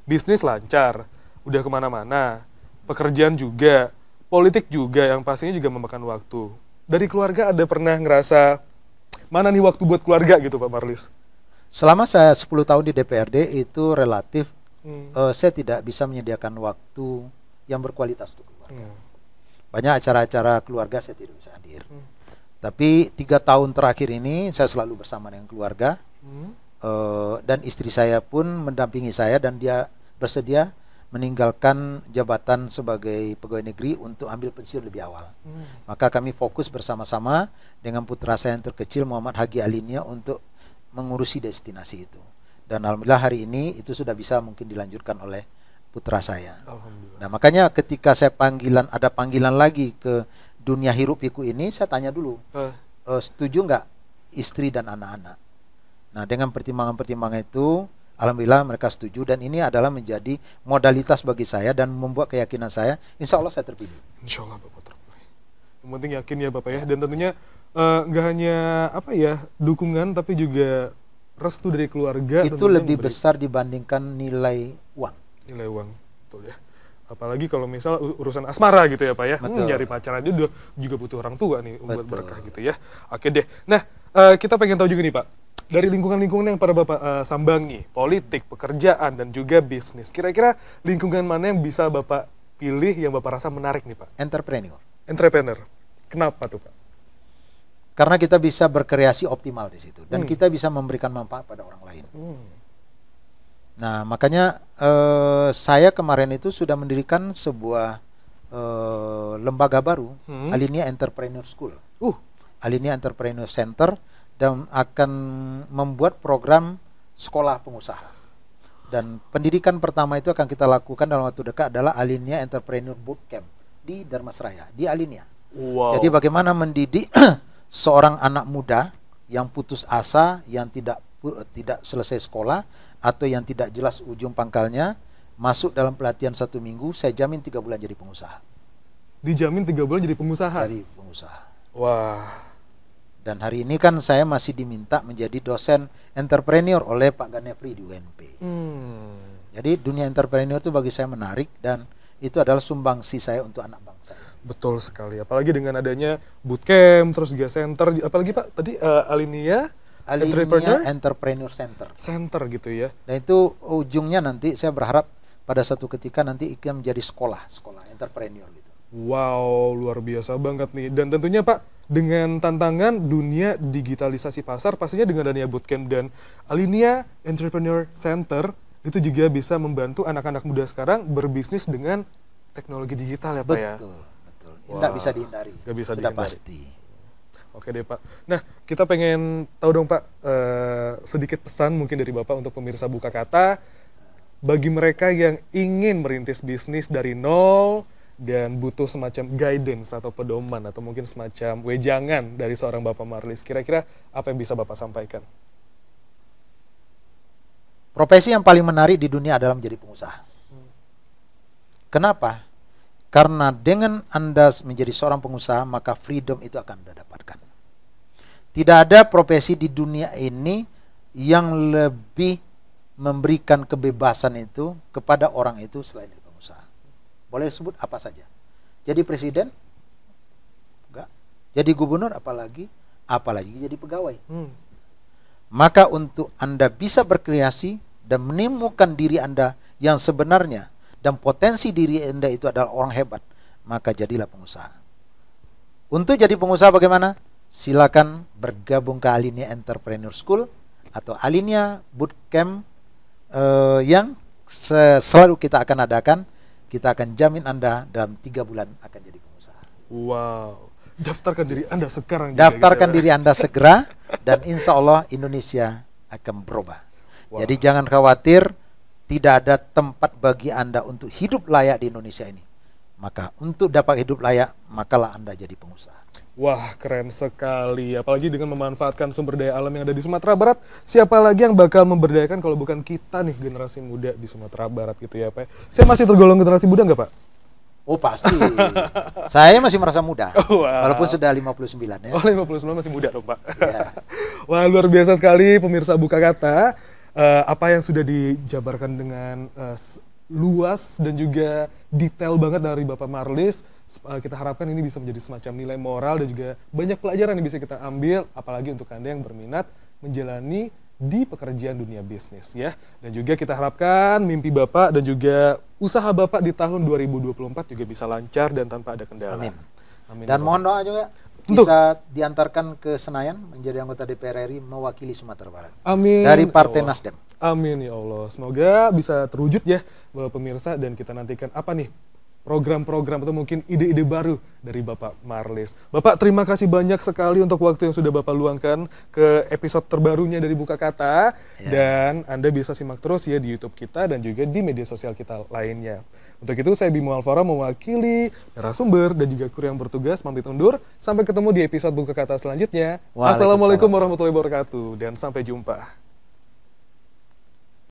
Bisnis lancar, udah kemana-mana, pekerjaan juga, politik juga yang pastinya juga memakan waktu. Dari keluarga ada pernah ngerasa mana nih waktu buat keluarga gitu Pak Marlis? Selama saya 10 tahun di DPRD itu relatif saya tidak bisa menyediakan waktu yang berkualitas untuk keluarga. Banyak acara-acara keluarga saya tidak bisa hadir. Tapi 3 tahun terakhir ini saya selalu bersama dengan keluarga, dan istri saya pun mendampingi saya dan dia bersedia meninggalkan jabatan sebagai pegawai negeri untuk ambil pensiun lebih awal. Maka kami fokus bersama-sama dengan putra saya yang terkecil Muhammad Hagi Alinia untuk mengurusi destinasi itu. Dan alhamdulillah hari ini itu sudah bisa mungkin dilanjutkan oleh putra saya. Nah makanya ketika saya ada panggilan lagi ke dunia hiruk pikuk ini, saya tanya dulu, setuju nggak istri dan anak-anak? Nah dengan pertimbangan-pertimbangan itu, alhamdulillah mereka setuju dan ini adalah menjadi modalitas bagi saya dan membuat keyakinan saya, insya Allah saya terpilih. Insya Allah Bapak terpilih. Yang penting yakin ya Bapak ya, dan tentunya nggak hanya apa ya dukungan tapi juga restu dari keluarga. Itu lebih besar dibandingkan nilai uang. Nilai uang, betul ya. Apalagi kalau misal urusan asmara gitu ya Pak ya, nyari pacar aja juga butuh orang tua nih buat berkah gitu ya. Oke deh. Nah kita pengen tahu juga nih Pak, dari lingkungan-lingkungan yang pada Bapak sambangi, politik, pekerjaan, dan juga bisnis, kira-kira lingkungan mana yang bisa Bapak pilih yang Bapak rasa menarik nih Pak? Entrepreneur. Entrepreneur. Kenapa tuh Pak? Karena kita bisa berkreasi optimal di situ dan kita bisa memberikan manfaat pada orang lain. Nah, makanya saya kemarin itu sudah mendirikan sebuah lembaga baru, Alinea Entrepreneur School, Alinea Entrepreneur Center, dan akan membuat program sekolah pengusaha. Dan pendidikan pertama itu akan kita lakukan dalam waktu dekat adalah Alinea Entrepreneur Bootcamp di Darmasraya, di Alinea. Jadi bagaimana mendidik seorang anak muda yang putus asa, yang tidak selesai sekolah atau yang tidak jelas ujung pangkalnya, masuk dalam pelatihan 1 minggu, saya jamin 3 bulan jadi pengusaha. Dijamin 3 bulan jadi pengusaha? Jadi pengusaha. Wah. Dan hari ini kan saya masih diminta menjadi dosen entrepreneur oleh Pak Ganefri di UNP. Jadi dunia entrepreneur itu bagi saya menarik dan itu adalah sumbangsi saya untuk anak bangsa. Betul sekali. Apalagi dengan adanya bootcamp, terus juga center, apalagi Pak tadi Alinea Entrepreneur Center. Center gitu ya. Dan itu ujungnya nanti saya berharap pada satu ketika nanti akan menjadi sekolah entrepreneur gitu. Wow, luar biasa banget nih. Dan tentunya Pak, dengan tantangan dunia digitalisasi pasar, pastinya dengan adanya bootcamp dan Alinea Entrepreneur Center itu juga bisa membantu anak-anak muda sekarang berbisnis dengan teknologi digital ya Pak ya. Betul. Tidak bisa dihindari. Nggak bisa Sudah dihindari. pasti. Oke deh Pak. Nah, kita pengen tahu dong Pak, sedikit pesan mungkin dari Bapak untuk pemirsa Buka Kata, bagi mereka yang ingin merintis bisnis dari nol dan butuh semacam guidance atau pedoman atau mungkin semacam wejangan dari seorang Bapak Marlis. Kira-kira apa yang bisa Bapak sampaikan? Profesi yang paling menarik di dunia adalah menjadi pengusaha. Kenapa? Karena dengan Anda menjadi seorang pengusaha, maka freedom itu akan Anda dapatkan. Tidak ada profesi di dunia ini yang lebih memberikan kebebasan itu kepada orang itu selain dari pengusaha. Boleh sebut apa saja. Jadi presiden? Enggak. Jadi gubernur? Apalagi jadi pegawai. Maka untuk Anda bisa berkreasi dan menemukan diri Anda yang sebenarnya dan potensi diri Anda itu adalah orang hebat, maka jadilah pengusaha. Untuk jadi pengusaha bagaimana? Silakan bergabung ke Alinea Entrepreneur School atau Alinea Bootcamp yang selalu kita akan adakan. Kita akan jamin Anda dalam 3 bulan akan jadi pengusaha. Wow. Daftarkan diri Anda sekarang. Daftarkan diri Anda segera dan insya Allah Indonesia akan berubah. Wow. Jadi jangan khawatir, tidak ada tempat bagi Anda untuk hidup layak di Indonesia ini. Maka untuk dapat hidup layak, makalah Anda jadi pengusaha. Wah, keren sekali. Apalagi dengan memanfaatkan sumber daya alam yang ada di Sumatera Barat. Siapa lagi yang bakal memberdayakan kalau bukan kita nih, generasi muda di Sumatera Barat gitu ya Pak. Saya masih tergolong generasi muda nggak Pak? Oh pasti. Saya masih merasa muda. Wow. Walaupun sudah 59 ya. Oh 59 masih muda dong Pak. Ya. Wah luar biasa sekali pemirsa Buka Kata. Apa yang sudah dijabarkan dengan luas dan juga detail banget dari Bapak Marlis. Kita harapkan ini bisa menjadi semacam nilai moral dan juga banyak pelajaran yang bisa kita ambil, apalagi untuk Anda yang berminat menjalani di pekerjaan dunia bisnis ya. Dan juga kita harapkan mimpi Bapak dan juga usaha Bapak di tahun 2024 juga bisa lancar dan tanpa ada kendala. Amin. Amin. Dan mohon doa juga Tentu. bisa diantarkan ke Senayan menjadi anggota DPR RI mewakili Sumatera Barat. Amin. Dari Partai Ya Allah. Nasdem. Amin ya Allah. Semoga bisa terwujud ya Bapak pemirsa, dan kita nantikan apa nih program-program atau mungkin ide-ide baru dari Bapak Marlis. Bapak terima kasih banyak sekali untuk waktu yang sudah Bapak luangkan ke episode terbarunya dari Buka Kata. Ya. Dan Anda bisa simak terus ya di YouTube kita dan juga di media sosial kita lainnya. Untuk itu saya Bimo Alvara mewakili narasumber dan juga kru yang bertugas pamit undur. Sampai ketemu di episode Buka Kata selanjutnya. Waalaikumsalam. Assalamualaikum warahmatullahi wabarakatuh dan sampai jumpa.